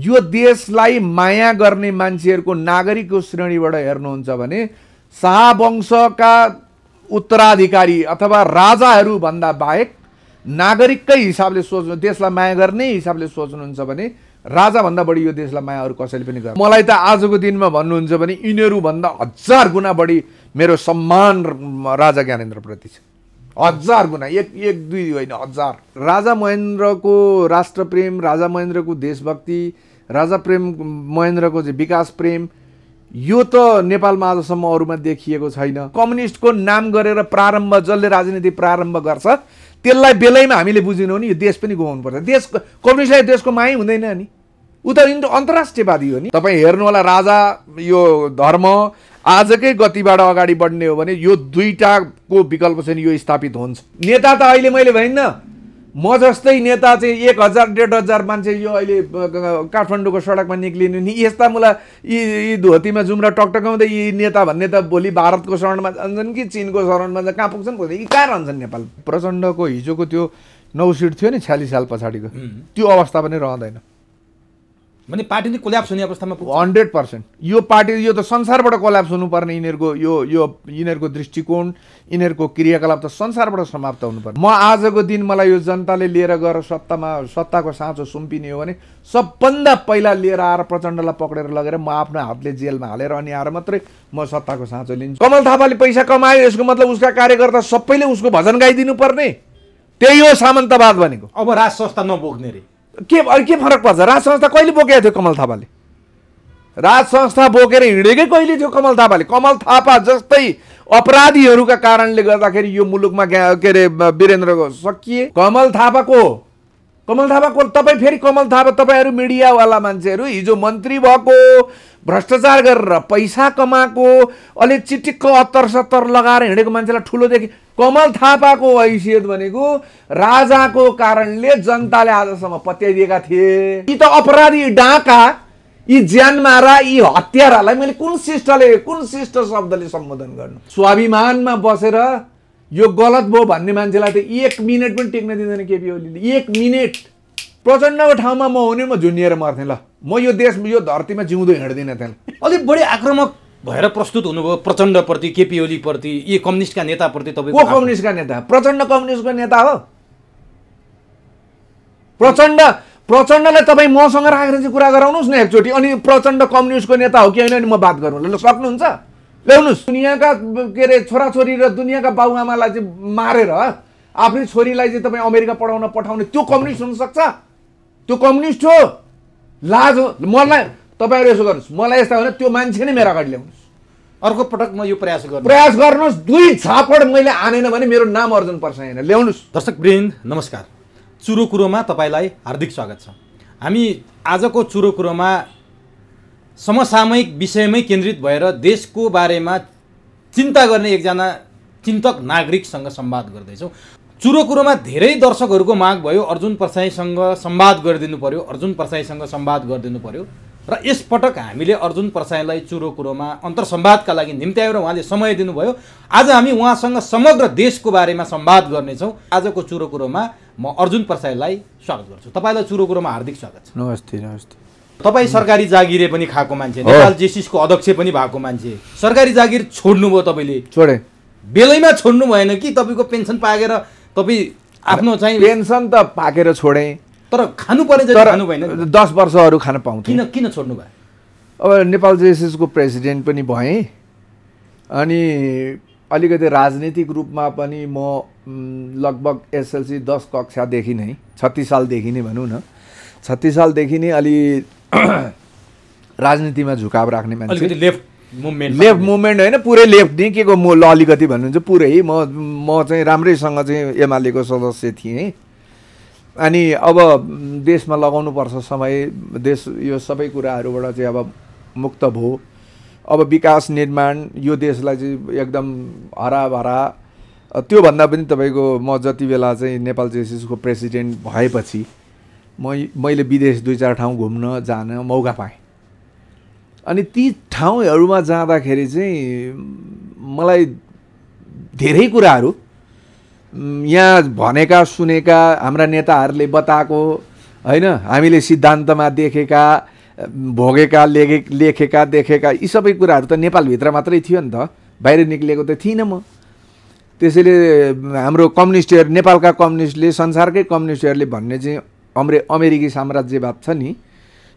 यो देशलाई माया गर्ने मान्छेहरूको नागरिकको श्रेणीबाट हेर्नुहुन्छ भने शाहवंशका उत्तराधिकारी अथवा राजाहरू भन्दा बाहेक नागरिककै हिसाबले सोच्नु, देशलाई माया गर्ने हिसाबले सोच्नुहुन्छ भने राजा भन्दा बढी यो देशलाई माया अरू कसैले पनि गर्दैन। मलाई त आजको दिनमा भन्नुहुन्छ भने यिनीहरू भन्दा 1000 गुणा बढी मेरो सम्मान राजा ज्ञानेन्द्रप्रति छ। 1000 गुणा, एक दुई होइन, 1000। राजा महेन्द्रको राष्ट्रप्रेम, राजा महेन्द्रको देशभक्ति, राजा महेन्द्रको चाहिँ विकास प्रेम, यो त नेपालमा आजसम्म अरूमा देखिएको छैन। कम्युनिस्टको नाम गरेर प्रारम्भ जसले राजनीति प्रारम्भ गर्छ त्यसलाई बेलैमा हामीले बुझिनौँ नि यो देश पनि गुमाउनुपर्छ। देश कम्युनिस्टलाई देशको मायै हुँदैन नि, ऊ त अन्तर्राष्ट्रियवादी हो नि। तपाईँ हेर्नु होला, राजा यो धर्म आजकै गतिबाट अगाडि बढ्ने हो भने यो दुईटाको विकल्प चाहिँ यो स्थापित हुन्छ। नेता त अहिले मैले भनिनँ, म जस्तै नेता चाहिँ 1000-1500 मान्छे यो अहिले काठमाडौँको सडकमा निक्लिनु नि यस्ता मलाई यी धोतीमा जुम्रा टकटकाउँदै यी नेता भन्ने त भोलि भारतको शरणमा जान्छन् कि चीनको शरणमा कहाँ पुग्छन् यी कहाँ रहन्छन्? नेपाल प्रचण्डको हिजोको त्यो 9 सिट थियो नि 46 साल पछाडिको, त्यो अवस्था पनि रहँदैन। भने पार्टी नै कोल्याप्स हुने अवस्थामा पुग्छ 100%। यो पार्टी यो त संसारबाट कोल्याप्स हुनुपर्ने, यिनीहरूको दृष्टिकोण, यिनीहरूको क्रियाकलाप त संसारबाट समाप्त हुनुपर्ने। म आजको दिन मलाई यो जनताले लिएर गएर सत्ताको साँचो सुम्पिने हो भने सबभन्दा पहिला लिएर आएर प्रचण्डलाई पक्रेर लगेर म आफ्नो हातले जेलमा हालेर अनि आएर मात्रै म सत्ताको साँचो लिन्छु। कमल थापाले पैसा कमायो, यसको मतलब उसका कार्यकर्ता सबैले उसको भजन गाइदिनु पर्ने, त्यही हो सामन्तवाद भनेको। अब राज संस्था नबोक्ने रे के फरक पर्छ? राज संस्था कहिले बोकेको थियो कमल थापाले? राज संस्था बोकेर हिँडेकै कहिले थियो कमल थापाले? कमल थापा जस्तै अपराधीहरूका कारणले गर्दाखेरि यो मुलुकमा के अरे वीरेन्द्रको सकिए। कमल थापाको तपाईँ फेरि कमल थापा, तपाईँहरू मिडियावाला मान्छेहरू हिजो मन्त्री भएको, भ्रष्टाचार गरेर पैसा कमाएको, अलि चिटिक्क 70-70 लगाएर हिँडेको मान्छेलाई ठुलो देखे। कमल थापाको हैसियत भनेको राजाको कारणले जनताले आजसम्म पत्याइदिएका थिए। यी त अपराधी, डाका, यी ज्यान मारा, यी हत्यारालाई मैले कुन शिष्ट शब्दले सम्बोधन गर्नु? स्वाभिमानमा बसेर यो गलत भयो भन्ने मान्छेलाई त 1 मिनेट पनि टेक्न दिँदैन केपी ओलीले। 1 मिनेट प्रचण्डको ठाउँमा म हुने म झुन्निएर मर्थेँ। ल म यो देश यो धरतीमा जिउँदो हिँड्दिनँ। त्यहाँ अलिक बढी आक्रामक भएर प्रस्तुत हुनुभयो प्रचण्डप्रति, केपी ओलीप्रति, यी कम्युनिस्टका नेताप्रति। तपाईँ को कम्युनिस्टका नेता? प्रचण्ड कम्युनिस्टको नेता हो। प्रचण्डलाई तपाईँ मसँग राखेर चाहिँ कुरा गराउनुहोस् न एकचोटि, अनि प्रचण्ड कम्युनिस्टको नेता हो कि होइन नि म बात गरौँ। ल सक्नुहुन्छ? ल्याउनुहोस्। दुनियाँका के अरे छोराछोरी र दुनियाँका बाबुआमालाई चाहिँ मारेर आफ्नै छोरीलाई चाहिँ तपाईँ अमेरिका पठाउने त्यो कम्युनिस्ट हुनसक्छ? त्यो कम्युनिस्ट हो? लाज हो। मलाई तपाईँहरू यसो गर्नुहोस्, मलाई यस्ता भने त्यो मान्छे नै मेरो अगाडि ल्याउनुहोस्। अर्को पटक म यो प्रयास गर्नुहोस्। 2 झापड मैले आनेन भने मेरो नाम अर्जुन पर्छ होइन। ल्याउनुहोस्। दर्शकवृन्द नमस्कार, चुरो कुरोमा तपाईँलाई हार्दिक स्वागत छ। हामी आजको चुरो कुरोमा समसामयिक विषयमै केन्द्रित भएर देशको बारेमा चिन्ता गर्ने एकजना चिन्तक नागरिकसँग संवाद गर्दैछौँ। चुरो कुरोमा धेरै दर्शकहरूको माग भयो, अर्जुन परसाईसँग संवाद गरिदिनु पर्यो, अर्जुन परसाईसँग संवाद गरिदिनु पर्यो र यसपटक हामीले अर्जुन परसाईलाई चुरो कुरोमा अन्तर्संवादका लागि निम्त्यायो र उहाँले समय दिनुभयो। आज हामी उहाँसँग समग्र देशको बारेमा संवाद गर्नेछौँ। आजको चुरो कुरोमा म अर्जुन परसाईलाई स्वागत गर्छु। तपाईँलाई चुरो कुरोमा हार्दिक स्वागत छ। नमस्ते। नमस्ते। तपाईँ सरकारी जागिरे पनि खाएको मान्छे, नेपाल जेसिसको अध्यक्ष पनि भएको मान्छे, सरकारी जागिर छोड्नुभयो, तपाईँले छोडे बेलैमा छोड्नु भएन कि? तपाईँको पेन्सन पाकेर तपाईँ आफ्नो चाहिँ पेन्सन त पाकेर छोडे, तर खानु पर्ने जति खानु भएन। 10 वर्षहरू खान पाउँथे। किन छोड्नु भयो? अब नेपाल जेसिसको प्रेसिडेन्ट पनि भएँ, अनि अलिकति राजनीतिक रूपमा पनि म लगभग एसएलसी 10 कक्षादेखि नै 36 सालदेखि नै भनौँ न, 36 सालदेखि नै अलि राजनीतिमा झुकाव राख्ने मान्छे। लेफ्ट मुभमेन्ट होइन, पुरै लेफ्ट नि के को म अलिकति भन्नुहुन्छ पुरै। म चाहिँ राम्रैसँग चाहिँ एमालेको सदस्य थिएँ। अनि अब देशमा लगाउनुपर्छ समय, देश यो सबै कुराहरूबाट चाहिँ अब मुक्त भयो। अब विकास निर्माण, यो देशलाई चाहिँ एकदम हराभरा। त्योभन्दा पनि तपाईँको म जति बेला चाहिँ नेपाल जेसिसको प्रेसिडेन्ट भएपछि मैले विदेश 2-4 ठाउँ घुम्न जान मौका पाएँ। अनि ती ठाउँहरूमा जाँदाखेरि चाहिँ मलाई धेरै कुराहरू यहाँ भनेका सुनेका हाम्रा नेताहरूले बताएको होइन, हामीले सिद्धान्तमा देखेका, भोगेका, लेखेका, देखेका यी सबै कुराहरू त नेपालभित्र मात्रै थियो नि त, बाहिर निक्लिएको त थिइनँ म। त्यसैले हाम्रो कम्युनिस्टहरू, नेपालका कम्युनिस्टले, संसारकै कम्युनिस्टहरूले भन्ने चाहिँ अमेरिकी साम्राज्यवाद छ नि,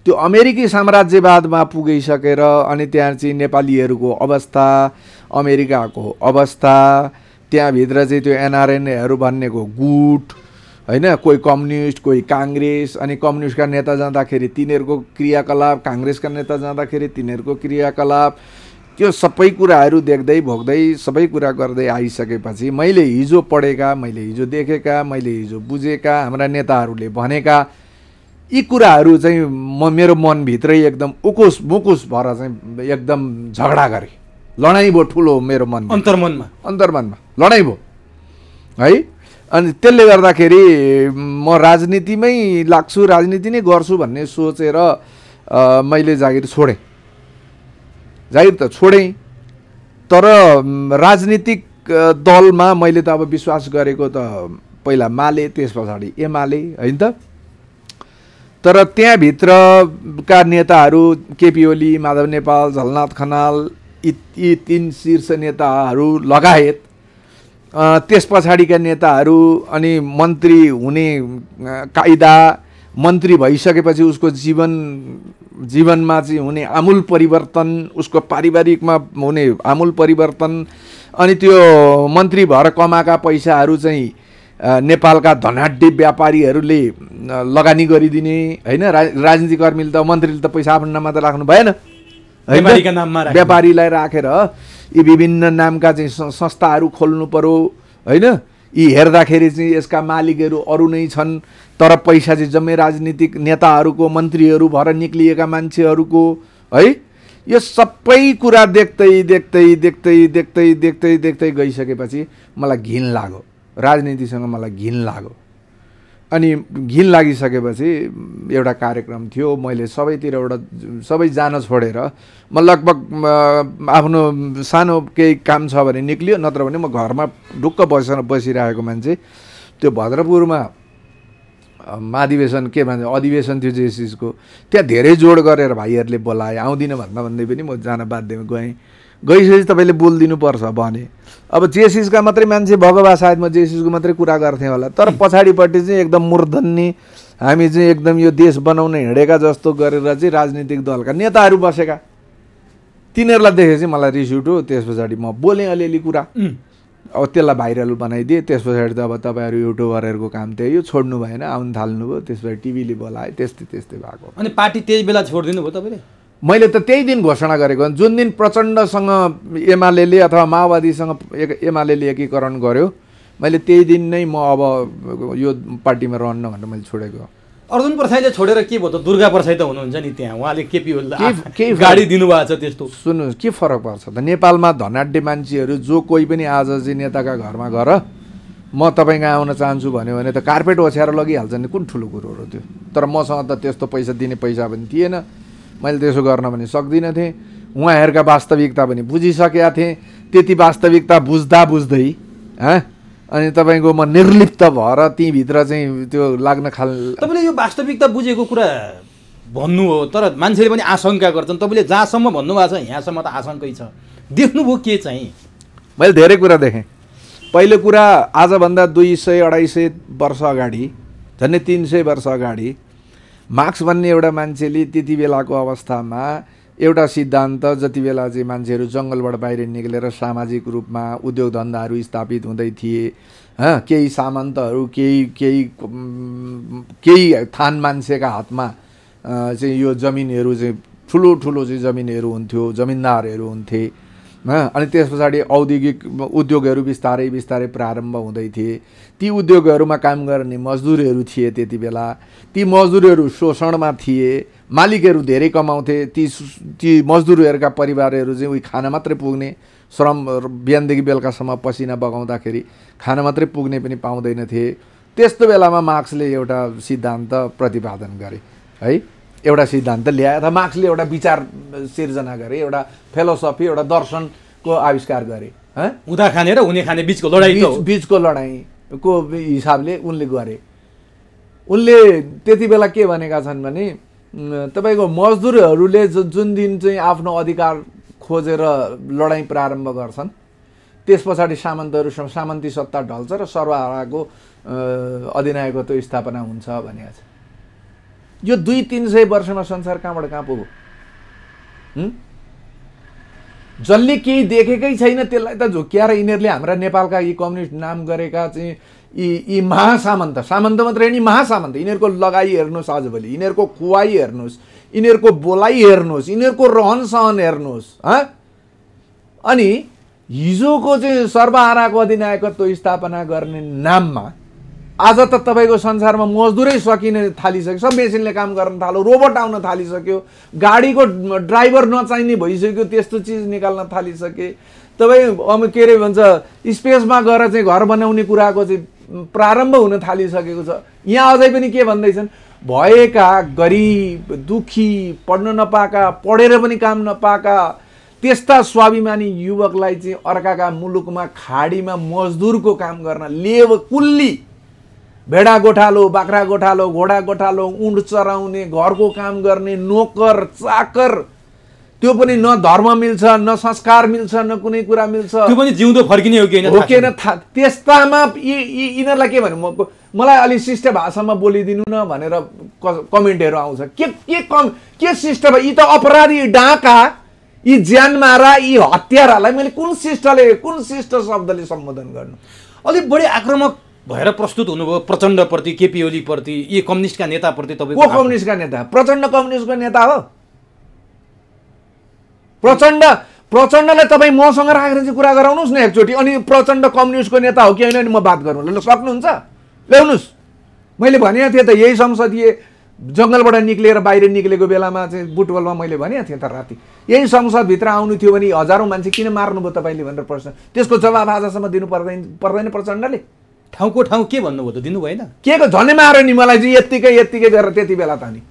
त्यो अमेरिकी साम्राज्यवादमा पुगिसकेर अनि त्यहाँ चाहिँ नेपालीहरूको अवस्था, अमेरिकाको अवस्था, त्यहाँभित्र चाहिँ त्यो एनआरएनएहरू भन्नेको गुट, होइन, कोही कम्युनिस्ट, कोही काङ्ग्रेस, अनि कम्युनिस्टका नेता जाँदाखेरि तिनीहरूको क्रियाकलाप, काङ्ग्रेसका नेता जाँदाखेरि तिनीहरूको क्रियाकलाप, त्यो सबै कुराहरू देख्दै भोग्दै सबै कुरा गर्दै आइसकेपछि मैले हिजो पढेका, मैले हिजो देखेका, मैले हिजो बुझेका, हाम्रा नेताहरूले भनेका यी कुराहरू चाहिँ मेरो मनभित्रै एकदम उकुस मुकुस भएर चाहिँ एकदम झगडा गरेँ, लडाइँ भयो ठुलो मेरो मन, अन्तर्मनमा लडाइँ भयो है। अनि त्यसले गर्दाखेरि म राजनीतिमै लाग्छु, राजनीति नै गर्छु भन्ने सोचेर मैले जागिर छोडेँ, जागिर त छोडेँ। तर राजनीतिक दलमा मैले त अब विश्वास गरेको त पहिला माले, त्यस पछाडि एमाले, होइन त। तर त्यहाँभित्रका नेताहरू केपी ओली, माधव नेपाल, झलनाथ खनाल यी 3 शीर्ष नेताहरू लगायत त्यस पछाडिका नेताहरू, अनि मन्त्री हुने कायदा, मन्त्री भइसकेपछि उसको जीवनमा चाहिँ हुने आमूल परिवर्तन, उसको पारिवारिकमा हुने आमूल परिवर्तन, अनि त्यो मन्त्री भएर कमाएका पैसाहरू चाहिँ नेपालका धनाढ्य व्यापारीहरूले लगानी गरिदिने, होइन। राजनीतिक कर्मीले त, मन्त्रीले त पैसा आफ्नो नाममा त राख्नु भएन, व्यापारीलाई राखेर यी विभिन्न नामका चाहिँ संस्थाहरू खोल्नु पर्यो, होइन। यी हेर्दाखेरि चाहिँ यसका मालिकहरू अरू नै छन्, तर पैसा चाहिँ जम्मै राजनीतिक नेताहरूको, मन्त्रीहरू भएर निक्लिएका मान्छेहरूको, है। यो सबै कुरा देख्दै देख्दै देख्दै देख्दै देख्दै देख्दै गइसकेपछि मलाई घिन लाग्यो, राजनीतिसँग मलाई घिन लाग्यो। अनि घिन लागिसकेपछि एउटा कार्यक्रम थियो, मैले सबै जान छोडेर म लगभग आफ्नो सानो केही काम छ भने निक्लियो, नत्र भने म घरमा ढुक्क बसिरहेको मान्छे। त्यो भद्रपुरमा महाधिवेशन के भन्छ, अधिवेशन थियो जेएसएसको, त्यहाँ धेरै जोड गरेर भाइहरूले बोलाए, आउँदिनँ भन्दै पनि म जान बाध्यमा गएँ। गइसकेपछि तपाईँले बोलिदिनु पर्छ भने, अब जेएसएसका मात्रै मान्छे भएको भए सायद म जेएसएसको मात्रै कुरा गर्थेँ होला, तर पछाडिपट्टि चाहिँ एकदम मूर्धन्य, हामी चाहिँ एकदम यो देश बनाउन हिँडेका जस्तो गरेर चाहिँ राजनीतिक दलका नेताहरू बसेका, तिनीहरूलाई देखेपछि मलाई रिस उठ्यो। त्यस पछाडि म बोलेँ अलिअलि कुरा, अब त्यसलाई भाइरल बनाइदिएँ। त्यस पछाडि त अब तपाईँहरू युट्युबरहरूको काम थियो, यो छोड्नु भएन, आउनु थाल्नुभयो, त्यसपछि टिभीले बोलाए, त्यस्तै भएको। अनि पार्टी त्यही बेला छोडिदिनु भयो तपाईँले? मैले त त्यही दिन घोषणा गरेको, जुन दिन प्रचण्डसँग एमाले अथवा माओवादीसँग एमाले एकीकरण गर्यो, मैले त्यही दिन नै म अब यो पार्टीमा रहन्न भनेर मैले छोडेको। अर्जुन प्रसाईले छोडेर के भयो त? दुर्गा प्रसाई त हुनुहुन्छ नि त्यहाँ, उहाँले केपी ओलीलाई गाडी दिनुभएको छ। त्यस्तो सुन्नुहोस्, के फरक पर्छ त? नेपालमा धनाढ्य मान्छेहरू जो कोही पनि आज चाहिँ नेताका घरमा गएर म तपाईँको आउन चाहन्छु भन्यो भने त कार्पेट ओछ्याएर लगिहाल्छ नि, कुन ठुलो कुरो हो त्यो? तर मसँग त त्यस्तो पैसा दिने पैसा पनि थिएन, मैले त्यसो गर्न पनि सक्दिनँ थिएँ। उहाँहरूका वास्तविकता पनि बुझिसकेका थिएँ। त्यति वास्तविकता बुझ्दै अनि तपाईँको म निर्लिप्त भएर त्यहीँभित्र चाहिँ त्यो लाग्न तपाईँले यो वास्तविकता बुझेको कुरा भन्नु हो, तर मान्छेले पनि आशंका गर्छन्। तपाईँले जहाँसम्म भन्नुभएको छ यहाँसम्म त आशंकै छ। देख्नुभयो के चाहिँ? मैले धेरै कुरा देखेँ। पहिलो कुरा, आजभन्दा 200-250 वर्ष अगाडि, झन्डै 300 वर्ष अगाडि मार्क्स भन्ने एउटा मान्छेले त्यति बेलाको अवस्थामा एउटा सिद्धान्त, जति बेला चाहिँ मान्छेहरू जङ्गलबाट बाहिर निक्लेर सामाजिक रूपमा उद्योग धन्दाहरू स्थापित हुँदै थिए, केही सामन्तहरू, केही थान मान्छेका हातमा चाहिँ यो जमिनहरू चाहिँ ठुलो चाहिँ जमिनहरू हुन्थ्यो, जमिनदारहरू हुन्थे। अनि त्यस पछाडि औद्योगिक उद्योगहरू बिस्तारै प्रारम्भ हुँदै थिए। ती उद्योगहरूमा काम गर्ने मजदुरहरू थिए त्यति बेला, ती मजदुरहरू शोषणमा थिए, मालिकहरू धेरै कमाउँथे, ती मजदुरहरूका परिवारहरू चाहिँ उही खाना मात्रै पुग्ने, श्रम बिहानदेखि बेलुकासम्म पसिना बगाउँदाखेरि खाना मात्रै पुग्ने पनि पाउँदैनथे। त्यस्तो बेलामा मार्क्सले एउटा सिद्धान्त प्रतिपादन गरे, है, एउटा सिद्धान्त ल्याए, अथवा मार्क्सले एउटा विचार सिर्जना गरे, एउटा फिलोसफी, एउटा दर्शनको आविष्कार गरे। हुँदा खाने र हुने खाने बिचको लडाइँको लडाइँको हिसाबले उनले गरे। उनले त्यति बेला के भनेका छन् भने तपाईको मजदुरहरूले जुन दिन चाहिँ आफ्नो अधिकार खोजेर लडाईँ प्रारम्भ गर्छन् त्यस पछाडि सामन्ती सत्ता ढल्छ र सर्वहाराको अधिनायकत्व स्थापना हुन्छ भनेको छ। यो 200-300 वर्षमा संसार कहाँबाट कहाँ पुग्यो? जसले केही देखेकै छैन त्यसलाई त झुक्क्याएर यिनीहरूले हाम्रा नेपालका यी कम्युनिस्ट नाम गरेका चाहिँ यी महासामन्त मात्र होइन, महासामन्त यिनीहरूको लगाई हेर्नुहोस्, आजभोलि यिनीहरूको खुवाई हेर्नुहोस्, यिनीहरूको बोलाइ हेर्नुहोस्, यिनीहरूको रहन सहन हेर्नुहोस्। अनि हिजोको चाहिँ सर्वहाराको अधिनायकत्व स्थापना गर्ने नाममा आज त तपाईँको संसारमा मजदुरै सकिन थालिसक्यो, सब मेसिनले काम गर्न थाल्यो, रोबोट आउन थालिसक्यो, गाडीको ड्राइभर नचाहिने भइसक्यो, त्यस्तो चिज निकाल्न थालिसके। तपाईँ के अरे भन्छ स्पेसमा गएर चाहिँ घर बनाउने कुराको चाहिँ प्रारम्भ हुन थालिसकेको छ। यहाँ अझै पनि के भन्दैछन्, भएका गरिब दुखी पढ्न नपाएका, पढेर पनि काम नपाएका त्यस्ता स्वाभिमानी युवकलाई चाहिँ अर्काका मुलुकमा खाडीमा मजदुरको काम गर्न कुल्ली, भेडा गोठालो, बाख्रा गोठालो, घोडा गोठालो, ऊँट चराउने, घरको काम गर्ने नोकर चाकर, त्यो पनि न धर्म मिल्छ, न संस्कार मिल्छ, न कुनै कुरा मिल्छ, त्यो पनि जिउँदो फर्किने हो कि होइन? त्यस्तामा यिनीहरूलाई के भन्नु, मलाई अलि शिष्ट भाषामा बोलिदिनु न भनेर कमेन्टहरू आउँछ। के शिष्ट? यी त अपराधी, डाका, यी ज्यान मारा, यी हत्यारालाई मैले कुन शिष्ट शब्दले सम्बोधन गर्नु? अलिक बढी आक्रामक भएर प्रस्तुत हुनुभयो प्रचण्डप्रति, केपी ओलीप्रति, यी कम्युनिस्टका नेताप्रति। तपाईँ को कम्युनिस्टका नेता? प्रचण्ड कम्युनिस्टको नेता हो। प्रचण्डलाई तपाईँ मसँग राखेर चाहिँ कुरा गराउनुहोस् न एकचोटि, अनि प्रचण्ड कम्युनिस्टको नेता हो कि होइन नि म बात गरौँ। ल सक्नुहुन्छ? ल्याउनुहोस्। मैले भनेको थिएँ त यही संसदीय जङ्गलबाट निक्लिएर बाहिर निक्लेको बेलामा चाहिँ बुटवलमा मैले भनेको थिएँ त राति, यही संसदभित्र आउनु थियो भने हजारौँ मान्छे किन मार्नुभयो तपाईँले भनेर प्रश्न, त्यसको जवाब आजसम्म दिनु पर्दैन प्रचण्डले? ठाउँको ठाउँ के भन्नुभयो त दिनु भएन? के को झनै मार्यो नि मलाई चाहिँ यत्तिकै गरेर त्यति बेला त नि।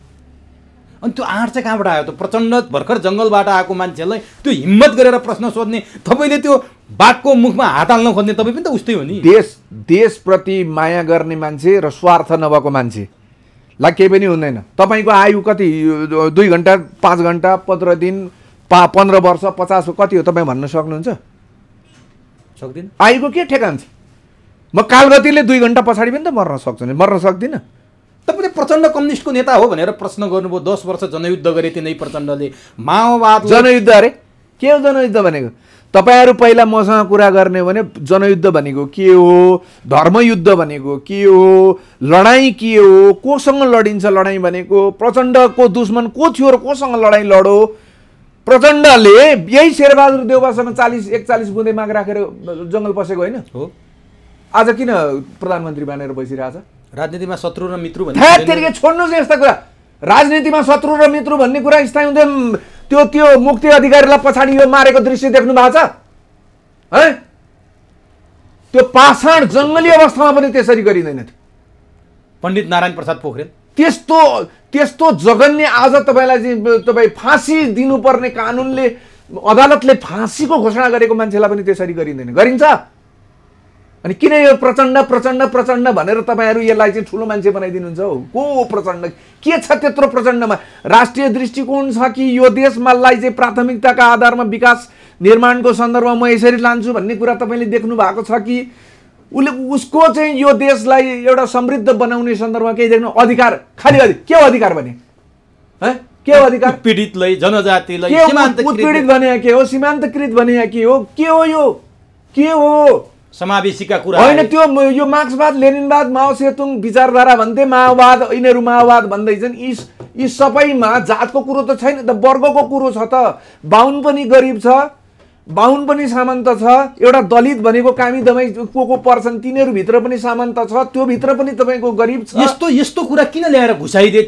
अनि त्यो आँट चाहिँ कहाँबाट आयो त? प्रचण्ड भर्खर जङ्गलबाट आएको मान्छेलाई त्यो हिम्मत गरेर प्रश्न सोध्ने, तपाईँले त्यो बाघको मुखमा हात हाल्न खोज्ने, तपाईँ पनि त उस्तै हो नि। देशप्रति माया गर्ने मान्छे र स्वार्थ नभएको मान्छेलाई केही पनि हुँदैन। तपाईँको आयु कति? 2 घन्टा, 5 घन्टा, 15 दिन, 15 वर्ष, 50 कति हो तपाईँ भन्न सक्नुहुन्छ? सक्दिनँ। आयुको के ठेगान छ? म कालगतिले 2 घन्टा पछाडि पनि त मर्न सक्दिनँ। तपाईँले प्रचण्ड कम्युनिस्टको नेता हो भनेर प्रश्न गर्नुभयो। 10 वर्ष जनयुद्ध गरे तिनै प्रचण्डले, माओवाद जनयुद्ध। अरे के हो जनयुद्ध भनेको? तपाईँहरू पहिला मसँग कुरा गर्ने हो भने जनयुद्ध भनेको के हो, धर्मयुद्ध भनेको के हो, लडाईँ के हो, कोसँग लडिन्छ लडाईँ भनेको, प्रचण्डको दुश्मन को थियो र कोसँग लडाईँ लडो? प्रचण्डले यही शेरबहादुर देउवासँग 40-41 बुँदे माग राखेर जङ्गल पसेको होइन? हो। आज किन प्रधानमन्त्री बनेर बसिरहेछ? राजनीतिमा शत्रु र मित्रु भन्ने छोड्नुहोस् यस्ता कुरा। राजनीतिमा शत्रु र मित्रु भन्ने कुरा स्थायी हुँदैन। त्यो मुक्ति अधिकारीलाई पछाडि यो मारेको दृश्य देख्नु भएको छ है? त्यो पाषाण जङ्गली अवस्थामा पनि त्यसरी गरिँदैन थियो। पण्डित नारायण प्रसाद पोखरेल त्यस्तो जघन्य आज तपाईँलाई चाहिँ तपाईँ फाँसी दिनुपर्ने कानुनले, अदालतले फाँसीको घोषणा गरेको मान्छेलाई पनि त्यसरी गरिँदैन। गरिन्छ? अनि किन यो प्रचण्ड भनेर तपाईँहरू यसलाई चाहिँ ठुलो मान्छे बनाइदिनुहुन्छ हो? को प्रचण्ड? के छ त्यत्रो प्रचण्डमा? राष्ट्रिय दृष्टिकोण छ कि यो देशलाई चाहिँ प्राथमिकताका आधारमा विकास निर्माणको सन्दर्भमा म यसरी लान्छु भन्ने कुरा तपाईँले देख्नु भएको छ कि उसको चाहिँ यो देशलाई एउटा समृद्ध बनाउने सन्दर्भमा केही देख्नु? अधिकार, खालि के हो अधिकार भने? के हो अधिकार? पीडितलाई, जनजातिलाई उत्पीडित भने के हो? सीमान्तकृत भने के हो? के हो यो? के हो? समावेशीका कुरा होइन। त्यो यो मार्क्सवाद, लेनिनवाद, माओ सेतुङ विचारधारा भन्थे, माओवाद, यिनीहरू माओवाद भन्दैछन्। यी सबैमा जातको कुरो त छैन त, वर्गको कुरो छ त। बाहुन पनि गरिब छ, बाहुन पनि सामन्त छ, एउटा दलित भनेको कामी दमाई को पर्छन् तिनीहरूभित्र पनि सामन्त छ, त्यो भित्र पनि तपाईँको गरिब छ। यस्तो कुरा किन ल्याएर घुसाइदिए?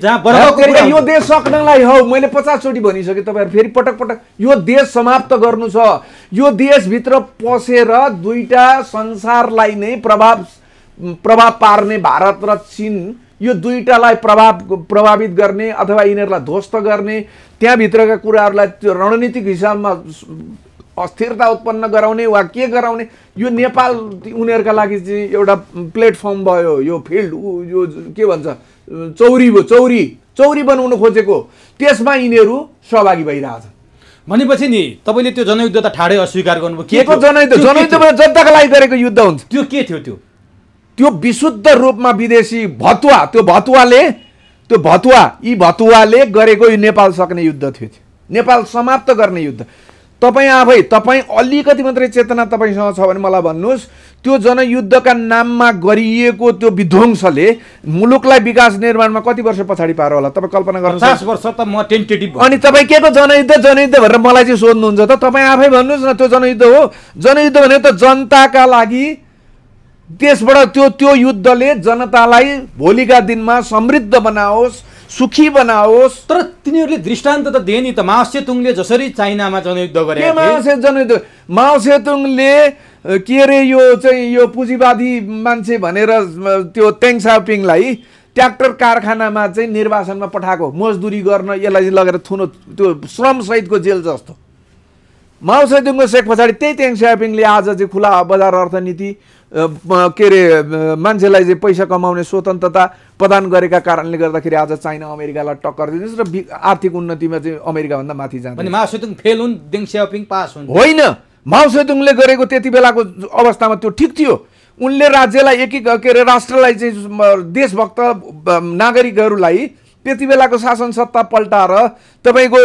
यो देश सक्नलाई हो, मैले 50 चोटि भनिसकेँ तपाईँहरू, फेरि पटक पटक यो देश समाप्त गर्नु छ। यो देशभित्र पसेर दुईटा संसारलाई नै प्रभाव पार्ने भारत र चीन, यो दुईटालाई प्रभावित गर्ने अथवा यिनीहरूलाई ध्वस्त गर्ने, त्यहाँभित्रका कुराहरूलाई रणनीतिक हिसाबमा अस्थिरता उत्पन्न गराउने वा के गराउने, यो नेपाल उनीहरूका लागि चाहिँ एउटा प्लेटफर्म भयो। यो फिल्ड, यो के भन्छ, चौरी बनाउन खोजेको त्यसमा यिनीहरू सहभागी भइरहेछ। भनेपछि नि तपाईँले त्यो जनयुद्ध त ठाडै अस्वीकार गर्नुभयो। के को जनयुद्ध? जनयुद्धमा जनताका लागि गरेको युद्ध हुन्छ। त्यो के थियो? त्यो विशुद्ध रूपमा विदेशी भतुवा, यी भतुवाले गरेको यो नेपाल सक्ने युद्ध थियो। नेपाल समाप्त गर्ने युद्ध। तपाईँ अलिकति मात्रै चेतना तपाईँसँग छ भने मलाई भन्नुहोस्, त्यो जनयुद्धका नाममा गरिएको त्यो विध्वंसले मुलुकलाई विकास निर्माणमा कति वर्ष पछाडि पार्यो होला तपाईँ कल्पना गर्नुहोस्। 50 वर्ष त म टेन्टेटिभ। अनि तपाईँ के को जनयुद्ध भनेर मलाई चाहिँ सोध्नुहुन्छ त? तपाईँ आफै भन्नुहोस् न, त्यो जनयुद्ध हो? जनयुद्ध भने त जनताका लागि, देशबाट त्यो युद्धले जनतालाई भोलिका दिनमा समृद्ध बनाओस्, सुखी बनाओस्। तर तिनीहरूले दृष्टान्त त दिए नि त। माओ सेतुङले जसरी चाइनामा जनयुद्ध गरे, माओ सेतुङले के अरे यो पुँजीवादी मान्छे भनेर त्यो तेङ साओपिङलाई ट्र्याक्टर कारखानामा चाहिँ निर्वासनमा पठाएको, मजदुरी गर्न यसलाई लगेर थुनो, त्यो श्रम सहितको जेल जस्तो। माओ सेतुङको सेक पछाडि त्यही तेङ साओपिङले आज चाहिँ खुला बजार अर्थनीति के अरे मान्छेलाई चाहिँ पैसा कमाउने स्वतन्त्रता प्रदान गरेका कारणले गर्दाखेरि आज चाइना अमेरिकालाई टक्कर दिँदैछ र आर्थिक उन्नतिमा चाहिँ अमेरिकाभन्दा माथि जान्छ। अनि माओ सेतुङ फेल हुन्, देङ साओपिङ पास हुन्? होइन, माओ सेतुङले गरेको त्यति बेलाको अवस्थामा त्यो ठिक थियो। उनले राज्यलाई के अरे राष्ट्रलाई चाहिँ देशभक्त नागरिकहरूलाई त्यति बेलाको शासन सत्ता पल्टाएर तपाईँको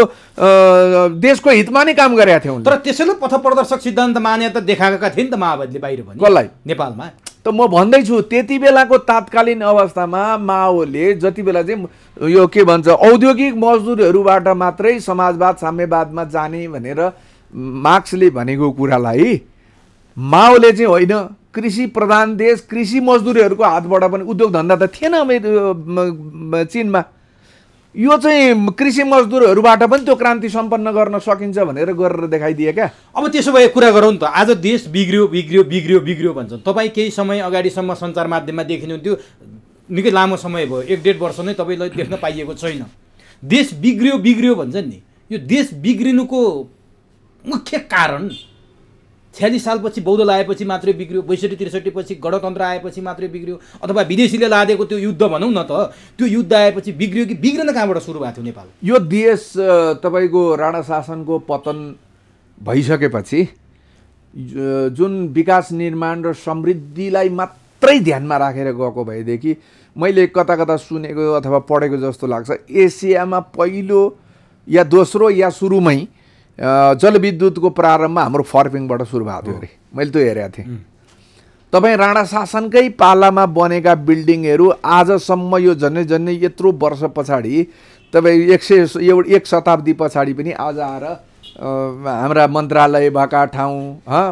देशको हितमा नै काम गरेका थिए। तर त्यसैले पथप्रदर्शक सिद्धान्त मान्यता देखाएका थिए नि त माओवादीले बाहिर पनि। कसलाई? नेपालमा। त म भन्दैछु त्यति बेलाको तात्कालीन अवस्थामा माओले जति बेला चाहिँ यो के भन्छ औद्योगिक मजदुरहरूबाट मात्रै समाजवाद साम्यवादमा जाने भनेर मार्क्सले भनेको कुरालाई माओले चाहिँ होइन, कृषि प्रधान देश, कृषि मजदुरहरूको हातबाट पनि उद्योग धन्दा त थिएन चीनमा। यो चाहिँ कृषि मजदुरहरूबाट पनि त्यो क्रान्ति सम्पन्न गर्न सकिन्छ भनेर गरेर देखाइदिए क्या। अब त्यसो भए कुरा गरौँ त। आज देश बिग्रियो भन्छन्। तपाईँ केही समय अगाडिसम्म सञ्चार माध्यममा देखिनुहुन्थ्यो, निकै लामो समय भयो, 1-1.5 वर्ष नै तपाईँलाई देख्न पाइएको छैन। देश बिग्रियो भन्छन् नि। यो देश बिग्रिनुको मुख्य कारण 46 सालपछि बौद्ध आएपछि मात्रै बिग्रियो, 62-63 पछि गणतन्त्र आएपछि मात्रै बिग्रियो, अथवा विदेशीले लादेको त्यो युद्ध भनौँ न त, त्यो युद्ध आएपछि बिग्रियो कि बिग्रन कहाँबाट सुरु भएको थियो नेपाल? यो देश तपाईँको राणा शासनको पतन भइसकेपछि जुन विकास निर्माण र समृद्धिलाई मात्रै ध्यानमा राखेर गएको भएदेखि मैले कता सुनेको अथवा पढेको जस्तो लाग्छ, एसियामा पहिलो या दोस्रो या सुरुमै जलविद्युतको प्रारम्भ हाम्रो फर्पिङबाट सुरु भएको थियो अरे। मैले त्यो हेरेको थिएँ। तपाईँ राणा शासनकै पालामा बनेका बिल्डिङहरू आजसम्म यो झन्डै यत्रो वर्ष पछाडि तपाईँ 1 शताब्दी पछाडि पनि आज आएर हाम्रा मन्त्रालय भएका ठाउँ,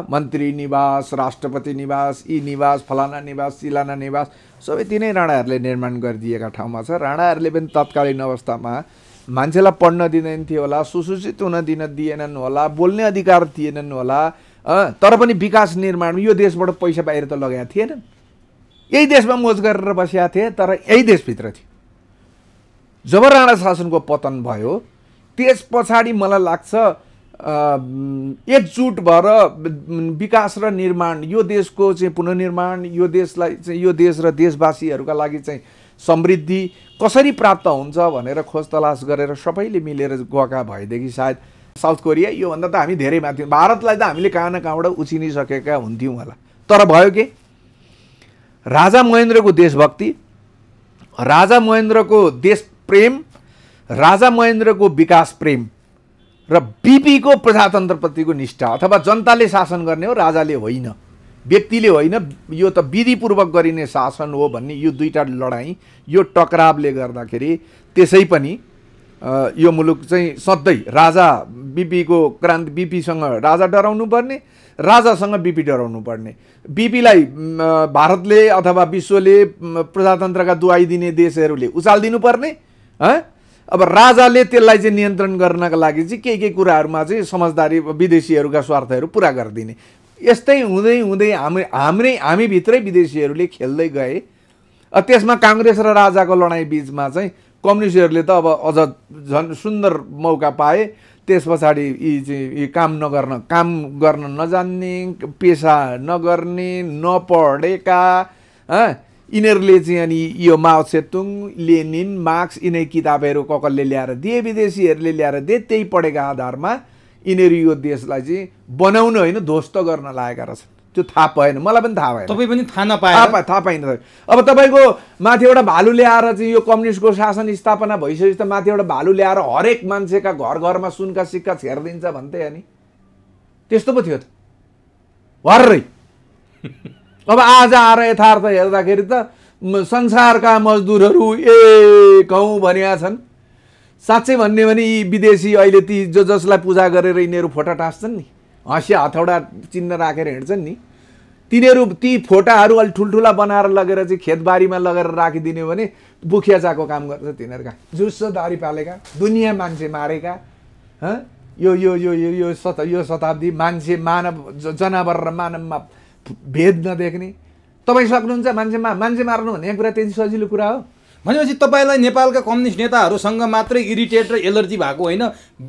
मन्त्री निवास, राष्ट्रपति निवास, यी निवास, फलाना निवास, सिलाना निवास सबै तिनै राणाहरूले निर्माण गरिदिएका ठाउँमा छ। राणाहरूले पनि तत्कालीन अवस्थामा मान्छेलाई पढ्न दिँदैन थियो होला, सुसूचित हुन दिएनन् होला, बोल्ने अधिकार थिएनन् होला, तर पनि विकास निर्माण यो देशबाट पैसा बाहिर त लगाएका थिएनन्। यही देशमा मोज गरेर बसेका थिए, तर यही देशभित्र थियो। जब राणा शासनको पतन भयो त्यस पछाडि मलाई लाग्छ एकजुट भएर विकास र निर्माण, यो देशको चाहिँ पुनर्निर्माण, यो देशलाई चाहिँ यो देश र देशवासीहरूका लागि चाहिँ समृद्धि कसरी प्राप्त हुन्छ भनेर खोज तलास गरेर सबैले मिलेर गएका भएदेखि सायद साउथ कोरिया योभन्दा त हामी धेरै माथि, भारतलाई त हामीले कहाँ न कहाँबाट उछिनिसकेका हुन्थ्यौँ होला। तर भयो के, राजा महेन्द्रको देशभक्ति, राजा महेन्द्रको देश प्रेम, राजा महेन्द्रको विकास प्रेम र बिपीको प्रजातन्त्रप्रतिको निष्ठा, अथवा जनताले शासन गर्ने हो, राजाले होइन, व्यक्तिले होइन, यो त विधिपूर्वक गरिने शासन हो भन्ने यो दुईटा लडाईँ, यो टकरावले गर्दाखेरि त्यसै पनि यो मुलुक चाहिँ सधैँ राजा बिपीको क्रान्ति, बिपीसँग राजा डराउनु पर्ने, राजासँग बिपी डराउनु पर्ने। बिपीलाई भारतले अथवा विश्वले प्रजातन्त्रका दुहाई दिने देशहरूले उचालिदिनु पर्ने, अब राजाले त्यसलाई चाहिँ नियन्त्रण गर्नका लागि चाहिँ केही कुराहरूमा चाहिँ समझदारी विदेशीहरूका स्वार्थहरू पुरा गरिदिने। यस्तै हुँदै हुँदै हामीभित्रै विदेशीहरूले खेल्दै गए। त्यसमा काङ्ग्रेस र राजाको लडाइँ बिचमा चाहिँ कम्युनिस्टहरूले त अब अझ झन् सुन्दर मौका पाए। त्यस पछाडि यी काम गर्न नजान्ने, पेसा नगर्ने, नपढेका, यिनीहरूले चाहिँ अनि यो माओ सेतुङ, लेनिन, मार्क्स यिनै किताबहरू कसले ल्याएर दिए, विदेशीहरूले ल्याएर दिए, त्यही पढेका आधारमा यिनीहरू यो देशलाई चाहिँ बनाउन होइन ध्वस्त गर्न लागेका रहेछन्। त्यो थाहा पाएन, मलाई पनि थाहा भएन, तपाईँ पनि थाहा नपाए। थाहा पाइन। अब तपाईँको माथि एउटा भालु ल्याएर चाहिँ यो कम्युनिस्टको शासन स्थापना भइसकेपछि त माथि एउटा भालु ल्याएर हरेक मान्छेका घर घरमा सुनका सिक्का छेरिदिन्छ भन्थे अनि त्यस्तो पो थियो त भर्रै। अब आज आएर यथार्थ हेर्दाखेरि त संसारका मजदुरहरू कौँ भनिया छन्। साँच्चै भन्ने भने यी विदेशी अहिले ती जसलाई पूजा गरेर यिनीहरू फोटा टाँस्छन् नि, हँसिया हथौडा चिन्ह राखेर हिँड्छन् नि, तिनीहरू ती फोटाहरू अलि ठुल्ठुला बनाएर लगेर चाहिँ खेतबारीमा लगेर राखिदिने भने बुखिया चाको काम गर्छ तिनीहरूका। जुस्सो दारी पालेका, दुनियाँ मान्छे मारेका, यो शताब्दी मान्छे मानव जनावर र मानवमा भेद नदेख्ने। तपाईँ सक्नुहुन्छ मान्छे मार्नु भन्ने कुरा त्यति सजिलो कुरा हो? भनेपछि तपाईँलाई नेपालका कम्युनिस्ट नेताहरूसँग मात्रै इरिटेट र एलर्जी भएको होइन,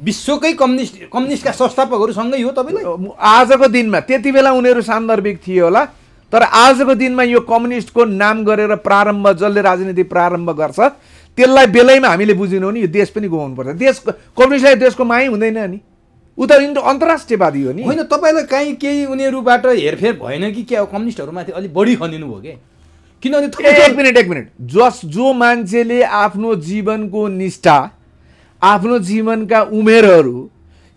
विश्वकै कम्युनिस्टका संस्थापकहरूसँगै हो तपाईँलाई? आजको दिनमा, त्यति बेला उनीहरू सान्दर्भिक थिए होला, तर आजको दिनमा यो कम्युनिस्टको नाम गरेर प्रारम्भ जसले राजनीति प्रारम्भ गर्छ त्यसलाई बेलैमा हामीले बुझिनौँ नि यो देश पनि गुमाउनुपर्छ। देश कम्युनिस्टलाई देशको मायै हुँदैन नि, ऊ त अन्तर्राष्ट्रियवादी हो नि। होइन, तपाईँलाई काहीँ केही उनीहरूबाट हेरफेर भएन कि क्या कम्युनिस्टहरूमाथि अलिक बढी खनिनु भयो कि? किनभने एक मिनट जो मान्छेले आफ्नो जीवनको निष्ठा, आफ्नो जीवनका उमेरहरू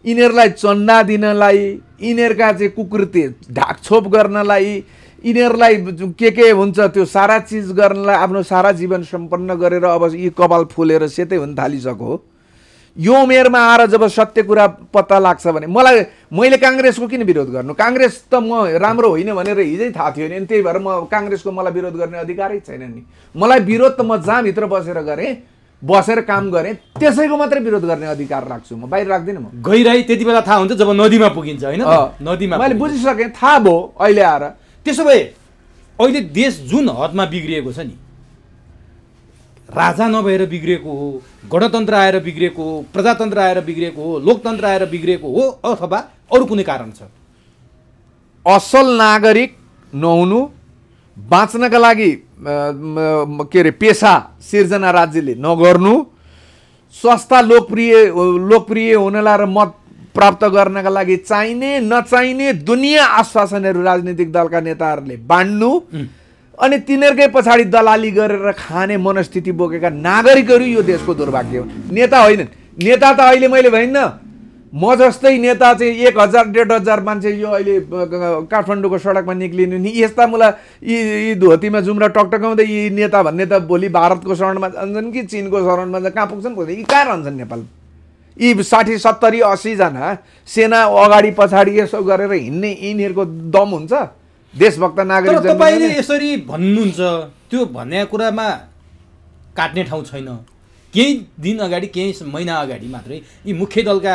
यिनीहरूलाई चन्दा दिनलाई, यिनीहरूका चाहिँ कुकृत्य ढाकछोप गर्नलाई, यिनीहरूलाई के हुन्छ त्यो सारा चिज गर्नलाई आफ्नो सारा जीवन सम्पन्न गरेर अब यी कपाल फुलेर सेतै हुन थालिसक्यो। यो उमेरमा आएर जब सत्य कुरा पत्ता लाग्छ भने मैले काङ्ग्रेसको किन विरोध गर्नु? काङ्ग्रेस त म राम्रो होइन भनेर हिजै थाहा थियो नि, त्यही भएर म काङ्ग्रेसको मलाई विरोध गर्ने अधिकारै छैन नि। मलाई विरोध त म जहाँ भित्र बसेर काम गरेँ त्यसैको मात्रै विरोध गर्ने अधिकार राख्छु म, बाहिर राख्दिनँ म। गइरहे त्यति बेला थाहा हुन्छ जब नदीमा पुगिन्छ होइन? नदीमा मैले बुझिसकेँ, थाहा भयो अहिले आएर। त्यसो भए अहिले देश जुन हदमा बिग्रिएको छ नि, राजा नभएर बिग्रिएको हो, गणतन्त्र आएर बिग्रिएको हो, प्रजातन्त्र आएर बिग्रिएको हो, लोकतन्त्र आएर बिग्रिएको हो, अथवा अरू कुनै कारण छ? असल नागरिक नहुनु, बाँच्नका लागि के अरे पेसा सिर्जना राज्यले नगर्नु, सस्ता लोकप्रिय हुनलाई र मत प्राप्त गर्नका लागि चाहिने नचाहिने दुनियाँ आश्वासनहरू राजनीतिक दलका नेताहरूले बाँड्नु, अनि तिनीहरूकै पछाडि दलाली गरेर खाने मनस्थिति बोकेका नागरिकहरू यो देशको दुर्भाग्य हो। नेता होइनन्। नेता त अहिले मैले भइन्न, म जस्तै नेता चाहिँ 1000-1500 मान्छे यो अहिले काठमाडौँको सडकमा निक्लिनु नि, यस्ता मलाई यी धोतीमा जुम्रा टकटकाउँदै यी नेता भन्ने त भोलि भारतको शरणमा जान्छन् कि चीनको शरणमा कहाँ पुग्छन्? यी कहाँ रहन्छन् नेपाल? यी 60, 70, 80 जना सेना अगाडि पछाडि यसो गरेर हिँड्ने यिनीहरूको दम हुन्छ? देशभक्त नागरिक तपाईँले यसरी भन्नुहुन्छ, त्यो भन्ने कुरामा काट्ने ठाउँ छैन। केही दिन अगाडि, केही महिना अगाडि मात्रै यी मुख्य दलका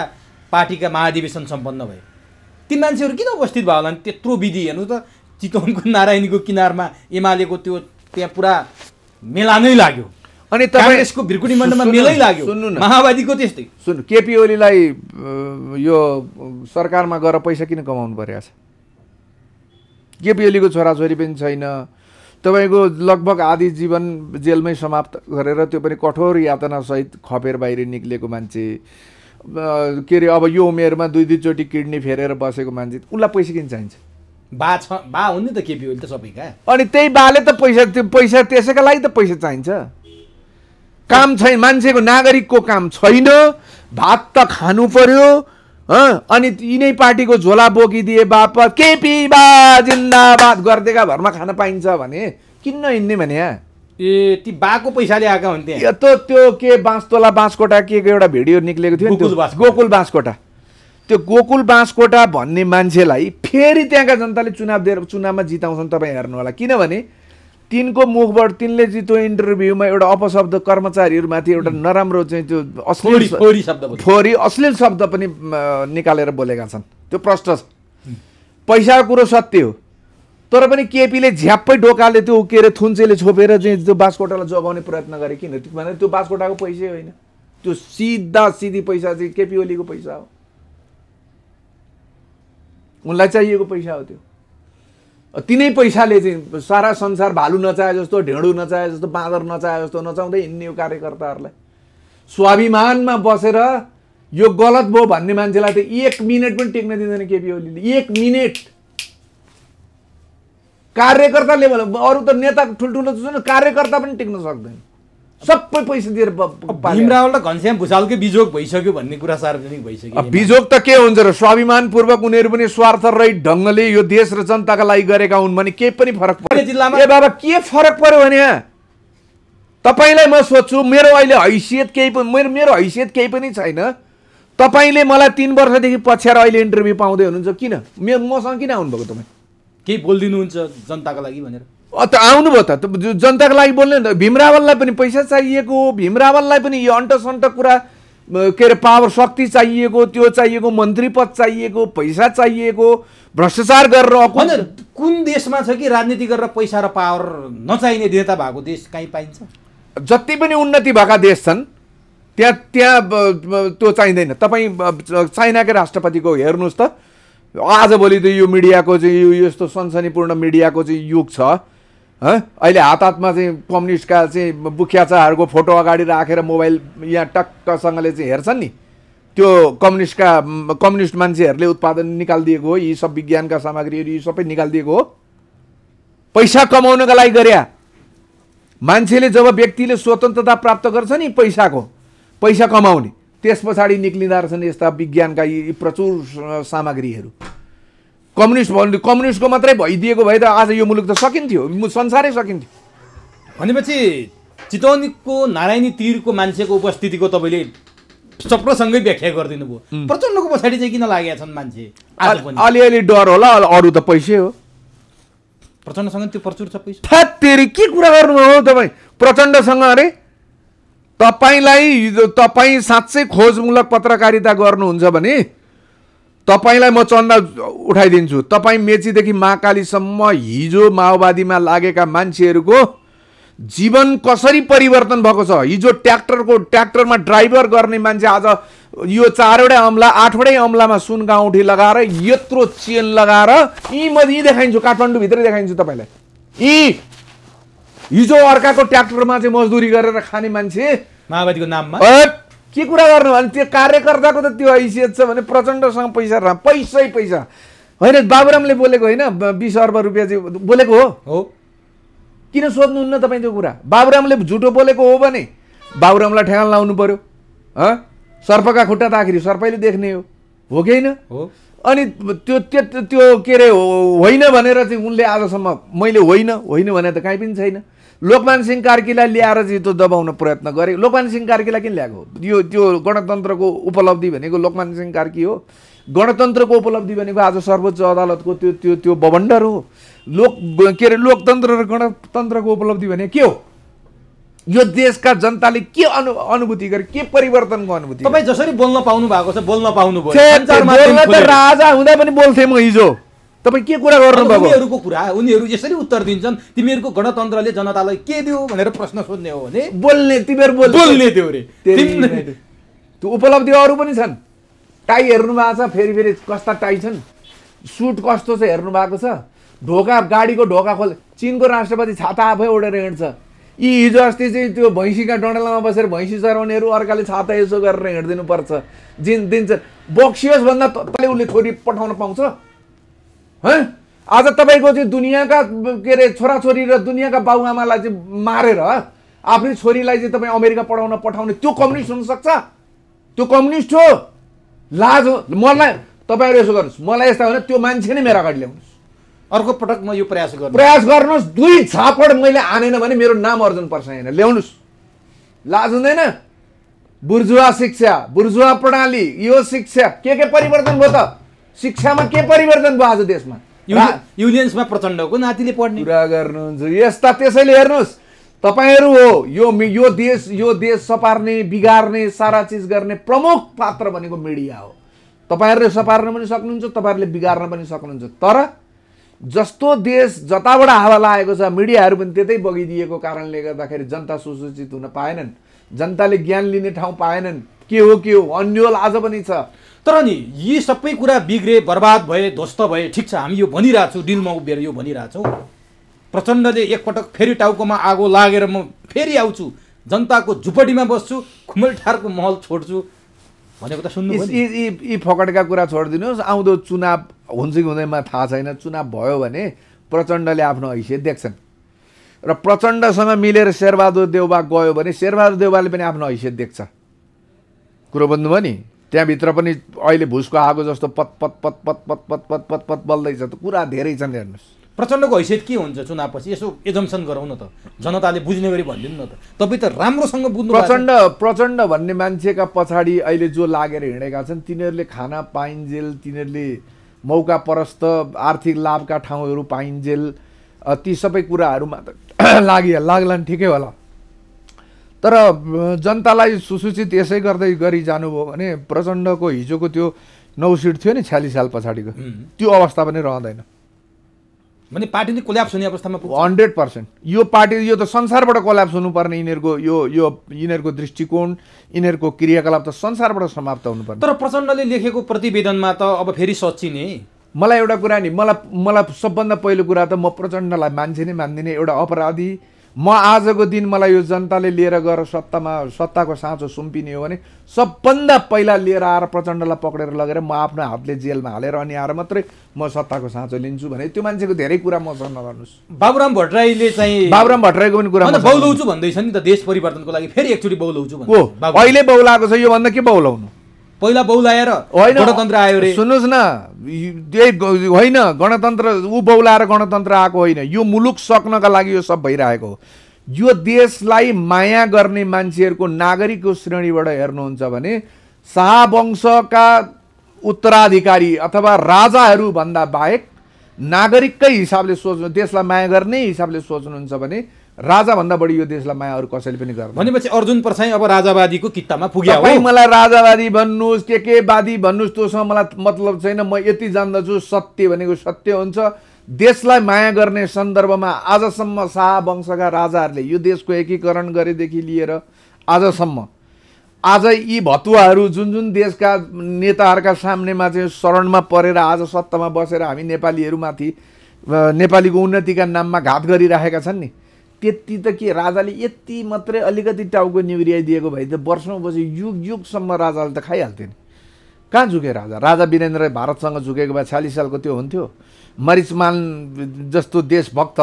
पार्टीका महाधिवेशन सम्पन्न भयो। ती मान्छेहरू किन उपस्थित भयो होला? त्यत्रो विधि हेर्नु त, चितवनको नारायणीको किनारमा एमालेको त्यो त्यहाँ पुरा मेला नै लाग्यो, अनि काङ्ग्रेसको भिरकुटी मण्डपमा मेलै लाग्यो, माओवादीको त्यस्तै। सुन्नु, केपी ओलीलाई यो सरकारमा गएर पैसा किन कमाउनु परेको छ? केपी ओलीको छोराछोरी पनि छैन, तपाईँको लगभग आधी जीवन जेलमै समाप्त गरेर त्यो पनि कठोर यातनासहित खपेर बाहिर निक्लेको मान्छे, के अरे अब यो उमेरमा 2-2 चोटि किडनी फेरेर बसेको मान्छे, उसलाई पैसा किन चाहिन्छ? बा हुन् नि त केपी ओली त सबैका। अनि त्यही बाले त पैसा त्यसैका लागि त पैसा चाहिन्छ। काम छैन, मान्छेको नागरिकको काम छैन, भात त खानु पर्यो, अनि यिनै पार्टीको झोला बोकिदिए बापत केपी बा जिन्दाबाद गर्दैका भरमा खान पाइन्छ भने किन हिँड्ने भने? ती बाको पैसाले आएका हुन्थे। त्यो के बाँसतोला बाँसकोटा के एउटा भिडियो निक्लेको थियो नि, गोकुल बाँसकोटा। त्यो गोकुल बाँसकोटा भन्ने मान्छेलाई फेरि त्यहाँका जनताले चुनावमा जिताउँछन्। तपाईँ हेर्नु होला, किनभने तिनको मुखबाट तिनले चाहिँ त्यो इन्टरभ्यूमा एउटा अपशब्द कर्मचारीहरूमाथि एउटा नराम्रो चाहिँ त्यो अश्लील शब्द पनि निकालेर बोलेका छन्। त्यो प्रष्ट छ, पैसाको कुरो सत्य हो, तर पनि केपीले झ्याप्पै ढोकाले त्यो के अरे थुन्चेले छोपेर चाहिँ त्यो बाँसकोटालाई जोगाउने प्रयत्न गरे। किन? भने त्यो बाँसकोटाको पैसै होइन, त्यो सिधी पैसा चाहिँ केपी ओलीको पैसा हो, उनलाई चाहिएको पैसा हो त्यो। तिनै पैसाले चाहिँ सारा संसार भालु नचाहे जस्तो, ढेँडो नचाहे जस्तो, बाँदर नचाहे जस्तो नचाउँदै हिँड्ने यो कार्यकर्ताहरूलाई स्वाभिमानमा बसेर यो गलत भयो भन्ने मान्छेलाई त 1 मिनेट पनि टेक्न दिँदैन केपी ओलीले। 1 मिनेट कार्यकर्ता लेभल, अरू त नेता ठुल्ठुलो छ, कार्यकर्ता पनि टेक्न सक्दैन, सबै पैसा दिएर। भीमराव र घनश्याम भुसालकै बिजोग भइसक्यो भन्ने कुरा सार्वजनिक भइसक्यो। बिजोग त के हुन्छ र, स्वाभिमानपूर्वक उनीहरू पनि स्वार्थरहित ढङ्गले यो देश र जनताका लागि गरेका हुन् भने केही पनि फरक पर्दैन। जिल्लामा ए बाबा के फरक पर्यो भने तपाईलाई म सोध्छु, मेरो अहिले हैसियत केही पनि, मेरो हैसियत केही पनि छैन, तपाईले मलाई 3 वर्षदेखि पछ्याएर अहिले इन्टरभ्यू पाउँदै हुनुहुन्छ, किन मसँग किन आउनुभएको? तपाईँ केही बोलिदिनुहुन्छ जनताका लागि भनेर त आउनुभयो त, जनताको लागि बोल्ने। भीमरावललाई पनि पैसा चाहिएको हो, भीमरावललाई पनि यो अन्टसन्ट कुरा के अरे पावर शक्ति चाहिएको, त्यो चाहिएको, मन्त्री पद चाहिएको, पैसा चाहिएको, भ्रष्टाचार गरेर। कुन देशमा छ कि राजनीति गरेर पैसा र पावर नचाहिने नेता भएको देश कहीँ पाइन्छ? जति पनि उन्नति भएका देश छन् त्यहाँ त्यो चाहिँदैन। तपाईँ चाइनाकै राष्ट्रपतिको हेर्नुहोस् त, आजभोलि त यो मिडियाको चाहिँ यो यस्तो सनसनीपूर्ण मिडियाको चाहिँ युग छ। अहिले हात हातमा चाहिँ कम्युनिस्टका चाहिँ बुख्याचाहरूको फोटो अगाडि राखेर मोबाइल यहाँ टक्कसँगले चाहिँ हेर्छन् नि, त्यो कम्युनिस्ट मान्छेहरूले उत्पादन निकालिदिएको हो, यी सब विज्ञानका सामग्रीहरू यी सबै निकालिदिएको हो, पैसा कमाउनका लागि गरे। मान्छेले जब व्यक्तिले स्वतन्त्रता प्राप्त गर्छ नि पैसा कमाउने, त्यस पछाडि निक्लिँदा रहेछन् यस्ता विज्ञानका यी प्रचुर सामग्रीहरू। कम्युनिस्टको मात्रै भइदिएको भए त आज यो मुलुक त सकिन्थ्यो, संसारै सकिन्थ्यो। भनेपछि चितवनको नारायणी तीरको मान्छेको उपस्थितिको तपाईँले चप्रसँगै व्याख्या गरिदिनु भयो। प्रचण्डको पछाडि चाहिँ किन लागेका छन् मान्छे? अलिअलि डर होला, अरू त पैसै हो। प्रचण्डसँग त्यो प्रचुर छ पैसा। तेरि के कुरा गर्नुभयो तपाईँ प्रचण्डसँग? अरे तपाईँ साँच्चै खोजमूलक पत्रकारिता गर्नुहुन्छ भने तपाईलाई म चन्दा उठाइदिन्छु। तपाईँ मेचीदेखि महाकालीसम्म हिजो माओवादीमा लागेका मान्छेहरूको जीवन कसरी परिवर्तन भएको छ। हिजो ट्र्याक्टरमा ड्राइभर गर्ने मान्छे आज यो 4वटै अम्ला 8वटै अम्लामा सुनका औँठी लगाएर यत्रो चेन लगाएर म देखाइन्छु, काठमाडौँभित्रै देखाइन्छु तपाईँलाई। हिजो अर्काको ट्र्याक्टरमा चाहिँ मजदुरी गरेर खाने मान्छे माओवादीको नाममा के कुरा गर्नु भने त्यो कार्यकर्ताको त त्यो हैसियत छ भने प्रचण्डसँग पैसा होइन। बाबुरामले बोलेको होइन 20 अर्ब रुपियाँ चाहिँ बोलेको हो, किन सोध्नुहुन्न तपाईँ त्यो कुरा? बाबुरामले झुटो बोलेको हो भने बाबुरामलाई ठेगान लाउनु पर्यो। सर्पका खुट्टा त आखिरी सर्पैले देख्ने हो कि होइन? अनि त्यो के अरे होइन भनेर चाहिँ उनले आजसम्म मैले होइन भने त काहीँ पनि छैन। लोकमान सिंह कार्कीलाई ल्याएर चाहिँ त्यो दबाउन प्रयत्न गरे। लोकमान सिंह कार्कीलाई किन ल्याएको? त्यो गणतन्त्रको उपलब्धि भनेको लोकमान सिंह कार्की हो। गणतन्त्रको उपलब्धि भनेको आज सर्वोच्च अदालतको त्यो बवन्डर हो। के अरे लोकतन्त्र र गणतन्त्रको उपलब्धि भने के हो? यो देशका जनताले के अनुभूति गरे, के परिवर्तनको अनुभूति? तपाईँ जसरी बोल्न पाउनु भएको छ बोल्न पाउनु भयो। राजा हुँदा पनि बोल्थे म हिजो। तपाईँ के कुरा गर्नुभएको? उनीहरूको कुरा उनीहरू यसरी उत्तर दिन्छन्, तिमीहरूको गणतन्त्रले जनतालाई के दियो भनेर प्रश्न सोध्ने हो भने बोल्ने, तिमीहरू बोल्ने त्यो रे। त्यो उपलब्धि अरू पनि छन्। टाई हेर्नु भएको छ, फेरि कस्ता टाई छन्, सुट कस्तो छ हेर्नु भएको छ, ढोका गाडीको ढोका खोल। चीनको राष्ट्रपति छाता आफै ओढेर हिँड्छ। यी हिजो अस्ति चाहिँ त्यो भैँसीका डन्डलामा बसेर भैँसी चराउनेहरू अर्काले छाता यसो गरेर हिँडिदिनु पर्छ, दिन्छ। बक्सियोस् भन्दा तले उसले छोरी पठाउन पाउँछ? आज तपाईँको चाहिँ दुनियाँका के अरे छोराछोरी र दुनियाँका बाबुआमालाई चाहिँ मारेर आफ्नै छोरीलाई चाहिँ तपाईँ अमेरिका पठाउने त्यो कम्युनिस्ट हुनसक्छ? त्यो कम्युनिस्ट हो? लाज हो। मलाई तपाईँहरू यसो गर्नुहोस्, मलाई यस्ता भने त्यो मान्छे नै मेरो अगाडि ल्याउनुहोस्। अर्को पटक म यो प्रयास गर्नुहोस्। 2 झापड मैले आनेन भने मेरो नाम अर्जुन पर्छ होइन, ल्याउनुहोस्। लाज हुँदैन? बुर्जुवा शिक्षा, बुर्जुवा प्रणाली, यो शिक्षा के परिवर्तन भयो त? शिक्षामा के परिवर्तन भयो आज देशमा? युनियन्समा प्रचण्डको नातिले पढ्ने कुरा गर्नुहुन्छ यस्ता। त्यसैले हेर्नुहोस्, तपाईँहरू हो यो देश सपार्ने, बिगार्ने, सारा चिज गर्ने प्रमुख पात्र भनेको मिडिया हो। तपाईँहरूले सपार्न पनि सक्नुहुन्छ, तपाईँहरूले बिगार्न पनि सक्नुहुन्छ। तर जस्तो देश जताबाट हावा लागेको छ मिडियाहरू पनि त्यतै बगिदिएको कारणले गर्दाखेरि जनता सुसूचित हुन पाएनन्, जनताले ज्ञान लिने ठाउँ पाएनन्, के हो अन्यल आज पनि छ। तर नि यी सबै कुरा बिग्रे, बर्बाद भए, ध्वस्त भए, ठिक छ, हामी यो भनिरहेको छौँ, डिलमा उभिएर यो भनिरहेको छौँ। प्रचण्डले एकपटक फेरि टाउकोमा आगो लागेर म फेरि आउँछु, जनताको झुपडीमा बस्छु, खुमेलठारको महल छोड्छु भनेको त सुन्नु भयो। यी फकटका कुरा छोडिदिनुहोस्। आउँदो चुनाव हुन्छ कि हुँदैन थाहा छैन। चुनाव भयो भने प्रचण्डले आफ्नो हैसियत देख्छन् र प्रचण्डसँग मिलेर शेरबहादुर देउबा गयो भने शेरबहादुर देउबाले पनि आफ्नो हैसियत देख्छ। कुरो बुझ्नुभयो नि? त्यहाँभित्र पनि अहिले भुसको आगो जस्तो पत पत पत पत पत पत पत पत पत बल्दैछ। त कुरा धेरै छन्, हेर्नुहोस्। प्रचण्डको हैसियत के हुन्छ चुनावपछि? यसो एजम्सन गरौँ न त, जनताले बुझ्ने गरी भनिदिनु न त। तपाईँ त राम्रोसँग बुझ्नु। प्रचण्ड भन्ने मान्छेका पछाडि अहिले जो लागेर हिँडेका छन् तिनीहरूले खाना पाइन्जेल, तिनीहरूले मौका परस्त आर्थिक लाभका ठाउँहरू पाइन्जेल, ती सबै कुराहरूमा त लाग्लान्, ठिकै होला। तर जनतालाई सुसूचित यसै गर्दै गरी जानुभयो भने प्रचण्डको हिजोको त्यो 9 सिट थियो नि 46 साल पछाडिको, त्यो अवस्था पनि रहँदैन। भने पार्टी नै कोल्याप्स हुने अवस्थामा पुग्छ। 100%। यो पार्टी यो त संसारबाट कोल्याप्स हुनुपर्ने यिनीहरूको दृष्टिकोण, यिनीहरूको क्रियाकलाप त संसारबाट समाप्त हुनुपर्ने। तर प्रचण्डले लेखेको प्रतिवेदनमा त अब फेरि सच्चिने। मलाई एउटा कुरा नि, मलाई सबभन्दा पहिलो कुरा त म प्रचण्डलाई मान्छे नै मान्दिनँ, एउटा अपराधी। म आजको दिन मलाई यो जनताले लिएर गएर सत्ताको साँचो सुम्पिने हो भने सबभन्दा पहिला लिएर आएर प्रचण्डलाई पक्रेर लगेर म आफ्नो हातले जेलमा हालेर अनि आएर मात्रै म सत्ताको साँचो लिन्छु भने त्यो मान्छेको धेरै कुरा मसँग नगर्नुहोस्। बाबुराम भट्टराईले चाहिँ बाबुराम भट्टराईको पनि कुरा बौलाउँछु भन्दैछ नि त, देश परिवर्तनको लागि फेरि एकचोटि बौलाउँछु भन्दै। अहिले बौलाएको छ, योभन्दा के बौलाउनु? पहिला बौलाएर गणतन्त्र आयो रे। सुन्नुहोस् न, होइन गणतन्त्र ऊ बौलाएर गणतन्त्र आएको होइन। यो मुलुक सक्नका लागि यो सब भइरहेको हो। यो देशलाई माया गर्ने मान्छेहरूको नागरिकको श्रेणीबाट हेर्नुहुन्छ भने शाहवंशका उत्तराधिकारी अथवा राजाहरू भन्दा बाहेक नागरिककै हिसाबले सोच्नु, देशलाई माया गर्ने हिसाबले सोच्नुहुन्छ भने राजाभन्दा बढी यो देशलाई माया अरू कसैले पनि गर्दैन। भनेपछि अर्जुन परसाई अब राजावादीको कित्तामा पुग्यो हो। मलाई राजावादी भन्नुहोस्, के वादी भन्नुहोस्, त्योसँग मलाई मतलब छैन। म यति जान्दछु सत्य भनेको सत्य हुन्छ। देशलाई माया गर्ने सन्दर्भमा आजसम्म शाहवंशका राजाहरूले यो देशको एकीकरण गरेदेखि लिएर आजसम्म आज यी भतुवाहरू जुन देशका नेताहरूका सामनेमा चाहिँ शरणमा परेर आज सत्तामा बसेर हामी नेपालीहरूमाथि नेपालीको उन्नतिका नाममा घात गरिराखेका छन् नि, त्यति त के राजाले यति मात्रै अलिकति टाउको निहुर्याइदिएको भए त वर्षौँ पछि युगसम्म राजाले त खाइहाल्थ्यो नि। कहाँ झुके राजा वीरेन्द्र भारतसँग झुकेको भए 46 सालको त्यो हुन्थ्यो। मरिचमान जस्तो देशभक्त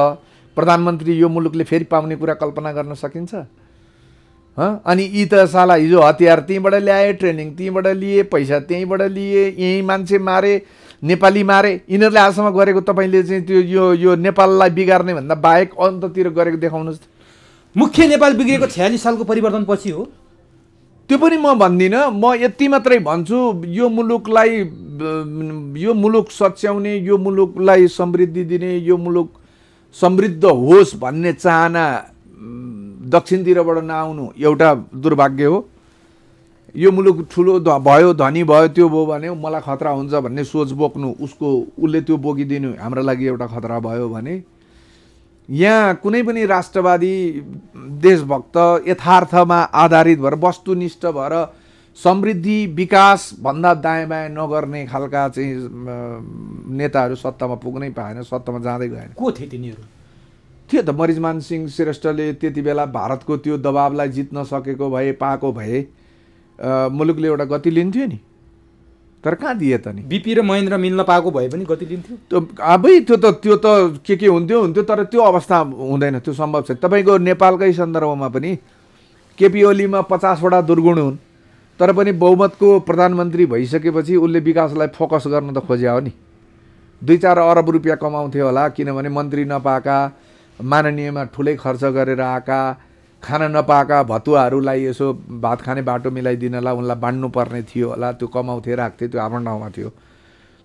प्रधानमन्त्री यो मुलुकले फेरि पाउने कुरा कल्पना गर्न सकिन्छ? अनि यी त साला हिजो हतियार त्यहीँबाट ल्याए, ट्रेनिङ त्यहीँबाट लिए, पैसा त्यहीँबाट लिए, यहीँ मान्छे मारे, नेपाली मारे। यिनीहरूले आजसम्म गरेको तपाईँले चाहिँ त्यो यो नेपाललाई बिगार्ने भन्दा बाहेक अन्ततिर गरेको देखाउनुहोस् त। मुख्य नेपाल बिग्रेको 46 सालको परिवर्तन पछि हो। त्यो पनि म भन्दिनँ, म यति मात्रै भन्छु यो मुलुकलाई, यो मुलुक सच्याउने, यो मुलुकलाई समृद्धि दिने, यो मुलुक समृद्ध होस् भन्ने चाहना दक्षिणतिरबाट नआउनु एउटा दुर्भाग्य हो। यो मुलुक ठुलो भयो, धनी भयो, त्यो भयो भने मलाई खतरा हुन्छ भन्ने सोच बोक्नु, उसले त्यो बोकिदिनु हाम्रो लागि एउटा खतरा भयो भने यहाँ कुनै पनि राष्ट्रवादी देशभक्त यथार्थमा आधारित भएर वस्तुनिष्ठ भएर समृद्धि विकास भन्दा दायाँ बायाँ नगर्ने खालका चाहिँ नेताहरू सत्तामा पुग्नै पाएन, सत्तामा जाँदै गएन। को थिए तिनीहरू? थियो त मरिचमान सिंह श्रेष्ठले त्यति बेला भारतको त्यो दबावलाई जित्न सकेको भए, पाएको भए मुलुकले एउटा गति लिन्थ्यो नि। तर कहाँ दिए त नि? बीपी र महेन्द्र मिल्न पाएको भए पनि गति लिन्थ्यो। त्यो त्यो त के हुन्थ्यो तर त्यो अवस्था हुँदैन, त्यो सम्भव छ। तपाईँको नेपालकै सन्दर्भमा पनि केपी ओलीमा 50वटा दुर्गुण हुन्, तर पनि बहुमतको प्रधानमन्त्री भइसकेपछि उसले विकासलाई फोकस गर्न त खोज्या हो नि। 2-4 अरब रुपियाँ कमाउँथ्यो होला, किनभने मन्त्री नपाएका, माननीयमा ठुलै खर्च गरेर आएका, खान नपाएका भतुवाहरूलाई यसो भात खाने बाटो मिलाइदिनलाई उनलाई बाँड्नु पर्ने थियो होला, त्यो कमाउँथे, राख्थे, त्यो आफ्नो ठाउँमा थियो।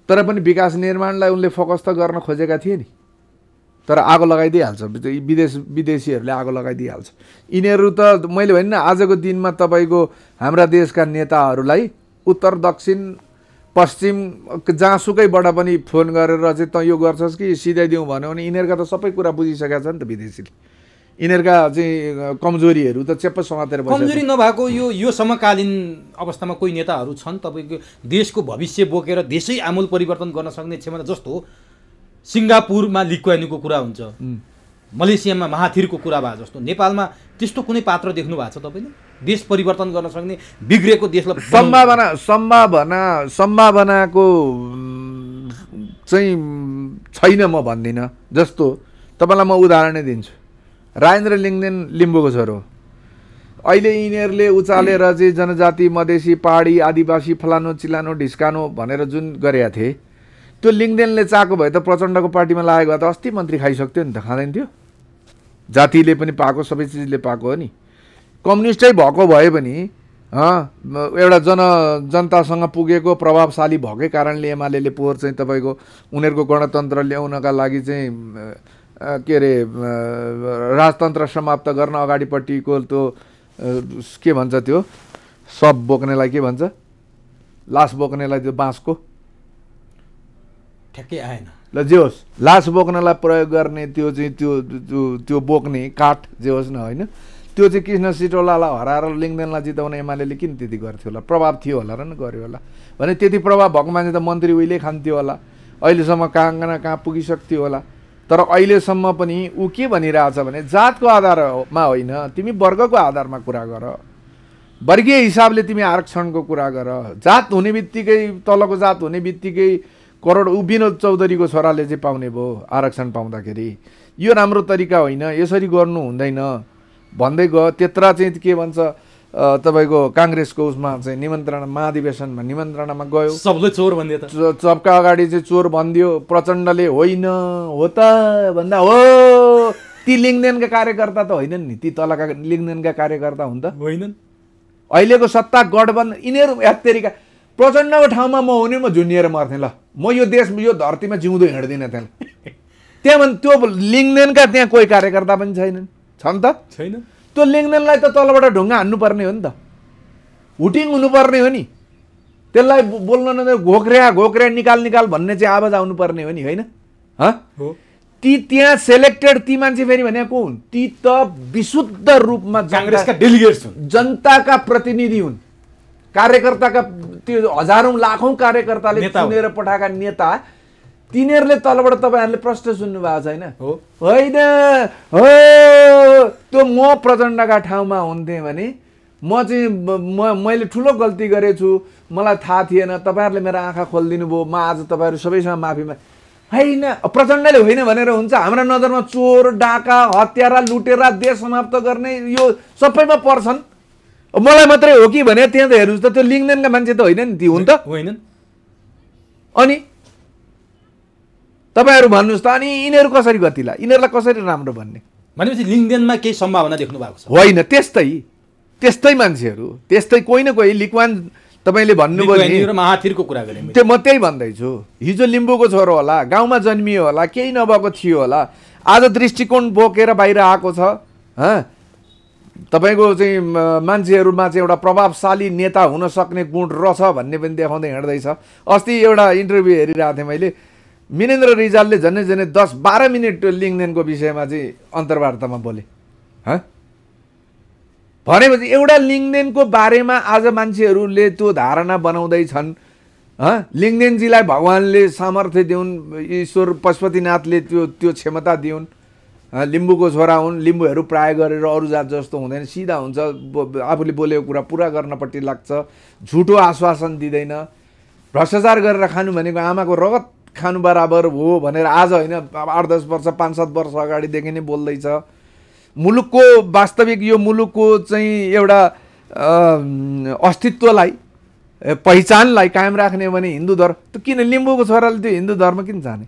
तर पनि विकास निर्माणलाई उनले फोकस त गर्न खोजेका थिए नि, तर आगो लगाइदिइहाल्छ, विदेशीहरूले आगो लगाइदिइहाल्छ। यिनीहरू त मैले भने नि आजको दिनमा तपाईँको हाम्रा देशका नेताहरूलाई उत्तर दक्षिण पश्चिम जहाँसुकैबाट पनि फोन गरेर चाहिँ त यो गर्छस् कि सिधाइदिउँ भन्यो भने यिनीहरूका त सबै कुरा बुझिसकेका छ नि त विदेशीले। यिनीहरूका चाहिँ कमजोरीहरू त चेप्प समातेर बसेको कमजोरी नभएको यो समकालीन अवस्थामा कोही नेताहरू छन् तपाईँको देशको भविष्य बोकेर देशै आमूल परिवर्तन गर्न सक्ने क्षमता, जस्तो सिङ्गापुरमा ली कुआन यूको कुरा हुन्छ, मलेसियामा महाथिरको कुरा भए जस्तो नेपालमा त्यस्तो कुनै पात्र देख्नु भएको छ तपाईँले? देश परिवर्तन गर्न सक्ने बिग्रेको देशलाई सम्भावनाको चाहिँ छैन म भन्दिनँ। जस्तो तपाईँलाई म उदाहरणै दिन्छु, राजेन्द्र लिङ्गदेन लिम्बूको छोरो, अहिले यिनीहरूले उचालेर चाहिँ जनजाति मधेसी पहाडी आदिवासी फलानो चिलानो ढिस्कानो भनेर जुन गरेका थिए, त्यो लिङ्गदेनले चाहेको भए त प्रचण्डको पार्टीमा लागेको भए त अस्ति मन्त्री खाइसक्थ्यो नि त, खाँदैन थियो? जातिले पनि पाएको, सबै चिजले पाएको हो नि। कम्युनिस्टै भएको भए पनि एउटा जनतासँग पुगेको प्रभावशाली भएकै कारणले एमाले पोहोर चाहिँ तपाईँको उनीहरूको गणतन्त्र ल्याउनका लागि चाहिँ के अरे राजतन्त्र समाप्त गर्न अगाडिपट्टिको त्यो के भन्छ, त्यो सब बोक्नेलाई के भन्छ, लास बोक्नेलाई त्यो बाँसको ठ्याक्कै आएन ल, जे होस् लास बोक्नलाई प्रयोग गर्ने त्यो चाहिँ त्यो बोक्ने काठ जे होस् न, होइन? त्यो चाहिँ कृष्ण सिटौलालाई हराएर लिङ्गदेनलाई जिताउन एमाले किन त्यति गर्थ्यो होला? प्रभाव थियो होला र न गर्यो होला भने त्यति प्रभाव भएको मान्छे त मन्त्री उहिले खान्थ्यो होला, अहिलेसम्म कहाँ न कहाँ पुगिसक्थ्यो होला। तर अहिलेसम्म पनि ऊ के भनिरहेछ भने जातको आधारमा होइन, तिमी वर्गको आधारमा कुरा गर, वर्गीय हिसाबले तिमी आरक्षणको कुरा गर। जात हुने बित्तिकै, तलको जात हुने बित्तिकै करोड विनोद चौधरीको छोराले चाहिँ पाउने भयो आरक्षण पाउँदाखेरि, यो राम्रो तरिका होइन, यसरी गर्नु हुँदैन भन्दै गयो। त्यत्रा चाहिँ के भन्छ तपाईँको काङ्ग्रेसको उसमा चाहिँ निमन्त्रणा, महाधिवेशनमा निमन्त्रणामा गयो, सबले चोर भन्दियो त, सबका अगाडि चाहिँ चोर भनिदियो। प्रचण्डले होइन हो त भन्दा हो, ती लिङ्गदेनका कार्यकर्ता त होइनन् नि, ती तलका लिङ्गदेनका कार्यकर्ता हुन् त होइनन्। अहिलेको सत्ता गठबन्धन यिनीहरू यात्रीका प्रचण्डको ठाउँमा म हुने, म झुन्डिएर मर्थेँ। ल, म यो देश यो धरतीमा जिउँदो हिँड्दिनँ त्यहाँ भने त्यो लिङ्गदेनका त्यहाँ कोही कार्यकर्ता पनि छैनन्, छन् त छैन। त्यो लिङ्गदेनलाई त तलबाट ढुङ्गा हान्नुपर्ने हो नि त, हुटिङ हुनुपर्ने हो नि, त्यसलाई बोल्न न घोक्रिया निकाल भन्ने चाहिँ आवाज आउनुपर्ने हो नि, होइन? ती त्यहाँ सेलेक्टेड ती मान्छे फेरि भने को हुन्? ती त विशुद्ध रूपमा काङ्ग्रेसका डेलिगेट्स हुन्, जनताका प्रतिनिधि हुन्, कार्यकर्ताका त्यो हजारौं लाखौं कार्यकर्ताले चुनेर पठाएका नेता। तिनीहरूले तलबाट तपाईँहरूले प्रश्न सुन्नु भएको छैन? होइन हो, त्यो म प्रचण्डका ठाउँमा हुन्थेँ भने म चाहिँ मैले ठुलो गल्ती गरेछु, मलाई थाहा थिएन, तपाईँहरूले मेरो आँखा खोलिदिनु भयो, म आज तपाईँहरू सबैसँग माफी होइन। प्रचण्डले होइन भनेर हुन्छ? हाम्रा नजरमा चोर डाका हत्यारा लुटेरा देश समाप्त गर्ने यो सबैमा पर्छन्। मलाई मात्रै हो कि भने त्यहाँ त हेर्नुहोस् त, त्यो लिङ्गदेनका मान्छे त होइन नि, ती हुन् त होइनन्। अनि तपाईँहरू भन्नुहोस् त, अनि यिनीहरू कसरी गतिला, यिनीहरूलाई कसरी राम्रो भन्ने? भनेपछि लिङ्गदेनमा केही सम्भावना देख्नु भएको छ? होइन, त्यस्तै मान्छेहरू, त्यस्तै कोही न कोही। लिक्वान तपाईँले भन्नुभयो महाथिरको कुरा गरेँ, त्यो म त्यही भन्दैछु। हिजो लिम्बूको छोरो होला, गाउँमा जन्मियो होला, केही नभएको थियो होला, आज दृष्टिकोण बोकेर बाहिर आएको छ। तपाईँको चाहिँ मान्छेहरूमा चाहिँ एउटा प्रभावशाली नेता हुन सक्ने गुण रहेछ भन्ने पनि देखाउँदै हिँड्दैछ। अस्ति एउटा इन्टरभ्यू हेरिरहेको थिएँ मैले, मिनेन्द्र रिजालले झन्डै 10-12 मिनट लिङ्गदेनको विषयमा चाहिँ अन्तर्वार्तामा बोले। भनेपछि एउटा लिङ्गदेनको बारेमा आज मान्छेहरूले त्यो धारणा बनाउँदैछन्। लिङ्गदेनजीलाई भगवान्ले सामर्थ्य दिउन्, ईश्वर पशुपतिनाथले त्यो क्षमता दिउन्। लिम्बूको छोरा हुन्, लिम्बूहरू प्राय गरेर अरू जात जस्तो हुँदैन, सिधा हुन्छ, आफूले बोलेको कुरा पुरा गर्नपट्टि लाग्छ, झुटो आश्वासन दिँदैन। भ्रष्टाचार गरेर खानु भनेको आमाको रगत खानु बराबर हो भनेर आज होइन, 8-10 वर्ष 5-7 वर्ष अगाडिदेखि नै बोल्दैछ। मुलुकको वास्तविक यो मुलुकको चाहिँ एउटा अस्तित्वलाई, पहिचानलाई कायम राख्ने हो भने हिन्दू धर्म त किन? लिम्बूको छोराले त्यो हिन्दू धर्म किन जाने?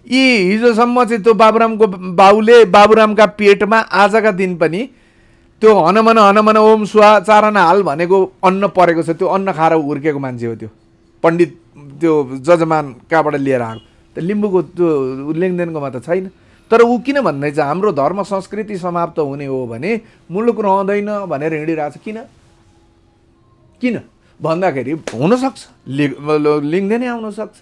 यी हिजोसम्म चाहिँ त्यो बाबुरामको बाउले बाबुरामका पेटमा आजका दिन पनि त्यो हनमन ओम सुहा चारना हाल भनेको अन्न परेको छ। त्यो अन्न खाएर हुर्केको मान्छे हो त्यो पण्डित, त्यो जजमान कहाँबाट लिएर आएको। त लिम्बूको त्यो लिङ्गदेनकोमा त छैन। तर ऊ किन भन्दैछ हाम्रो धर्म संस्कृति समाप्त हुने हो भने मुलुक रहँदैन भनेर हिँडिरहेछ? किन भन्दाखेरि हुनसक्छ लिङ्गदेनै आउन सक्छ।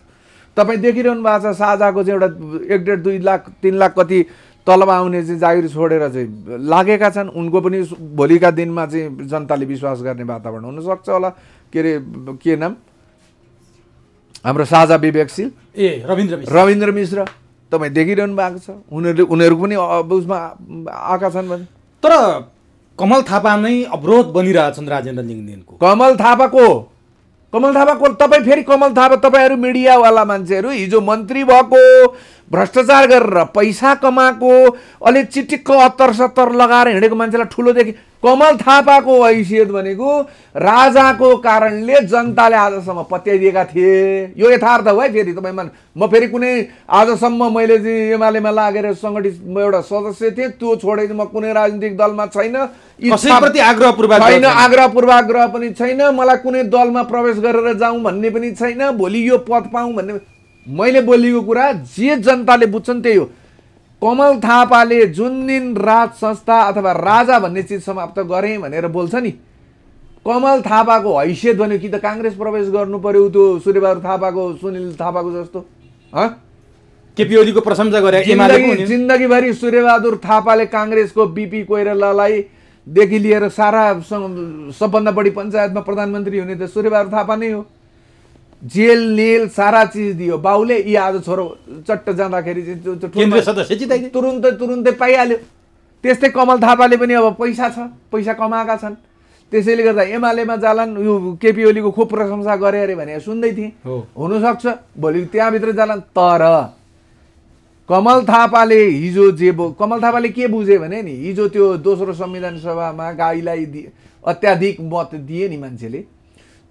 तपाईँ देखिरहनु भएको छ, साझाको चाहिँ एउटा 1.5-2 लाख 3 लाख कति तलब आउने चाहिँ जागिर छोडेर चाहिँ लागेका छन्। उनको पनि भोलिका दिनमा चाहिँ जनताले विश्वास गर्ने वातावरण हुनसक्छ होला। के नाम हाम्रो साझा विवेकशील रविन्द्र मिश्र तपाईँ देखिरहनु भएको छ। उनीहरू पनि उसमा आएका छन् भने। तर कमल थापा नै अवरोध बनिरहेछन् राजेन्द्र लिङ्गदेनको। कमल थापाको तपाईँ फेरि कमल थापा तपाईँहरू मिडियावाला मान्छेहरू हिजो मन्त्री भएको भ्रष्टाचार गरेर पैसा कमाएको अलि चिटिक्क 70-70 लगाएर हिँडेको मान्छेलाई ठुलो देखे। कमल थापाको हैसियत भनेको राजाको कारणले जनताले आजसम्म पत्याइदिएका थिए। यो यथार्थ हो है। फेरि तपाईँ म फेरि कुनै आजसम्म मैले चाहिँ एमालेमा लागेर सङ्गठित एउटा सदस्य थिएँ, त्यो छोडेर म कुनै राजनीतिक दलमा छैन। कसैप्रति आग्रह पूर्वाग्रह पनि छैन। मलाई कुनै दलमा प्रवेश गरेर जाउँ भन्ने पनि छैन। भोलि यो पद पाऊँ भन्ने मैले बोलेको कुरा जे जनताले बुझ्छन् त्यही हो। कमल थापाले जुन दिन राज संस्था अथवा राजा भन्ने चिज समाप्त गरेँ भनेर बोल्छ नि, कमल थापाको हैसियत भन्यो कि त काङ्ग्रेस प्रवेश गर्नु पर्यो, त्यो सूर्यबहादुर थापाको सुनिल थापाको जस्तो। केपी ओलीको प्रशंसा गरे। जिन्दगीभरि सूर्यबहादुर थापाले काङ्ग्रेसको बिपी कोइरालालाई देखि लिएर सारा सबभन्दा बढी पञ्चायतमा प्रधानमन्त्री हुने त सूर्यबहादुर थापा नै हो। जेल नेल सारा चिज दियो बाउले। यी आज छोरो चट्ट जाँदाखेरि केन्द्रीय सदस्य जिताइदियो, तुरुन्तै पाइहाल्यो। त्यस्तै कमल थापाले पनि अब पैसा छ, पैसा कमाएका छन्। त्यसैले गर्दा एमालेमा जालान्। यो केपी ओलीको खुब प्रशंसा गरे अरे भने सुन्दै थिएँ। हुनसक्छ भोलि त्यहाँभित्र जालान्। तर कमल थापाले कमल थापाले के बुझे भने नि, हिजो त्यो दोस्रो संविधान सभामा गाईलाई अत्याधिक मत दिए नि मान्छेले,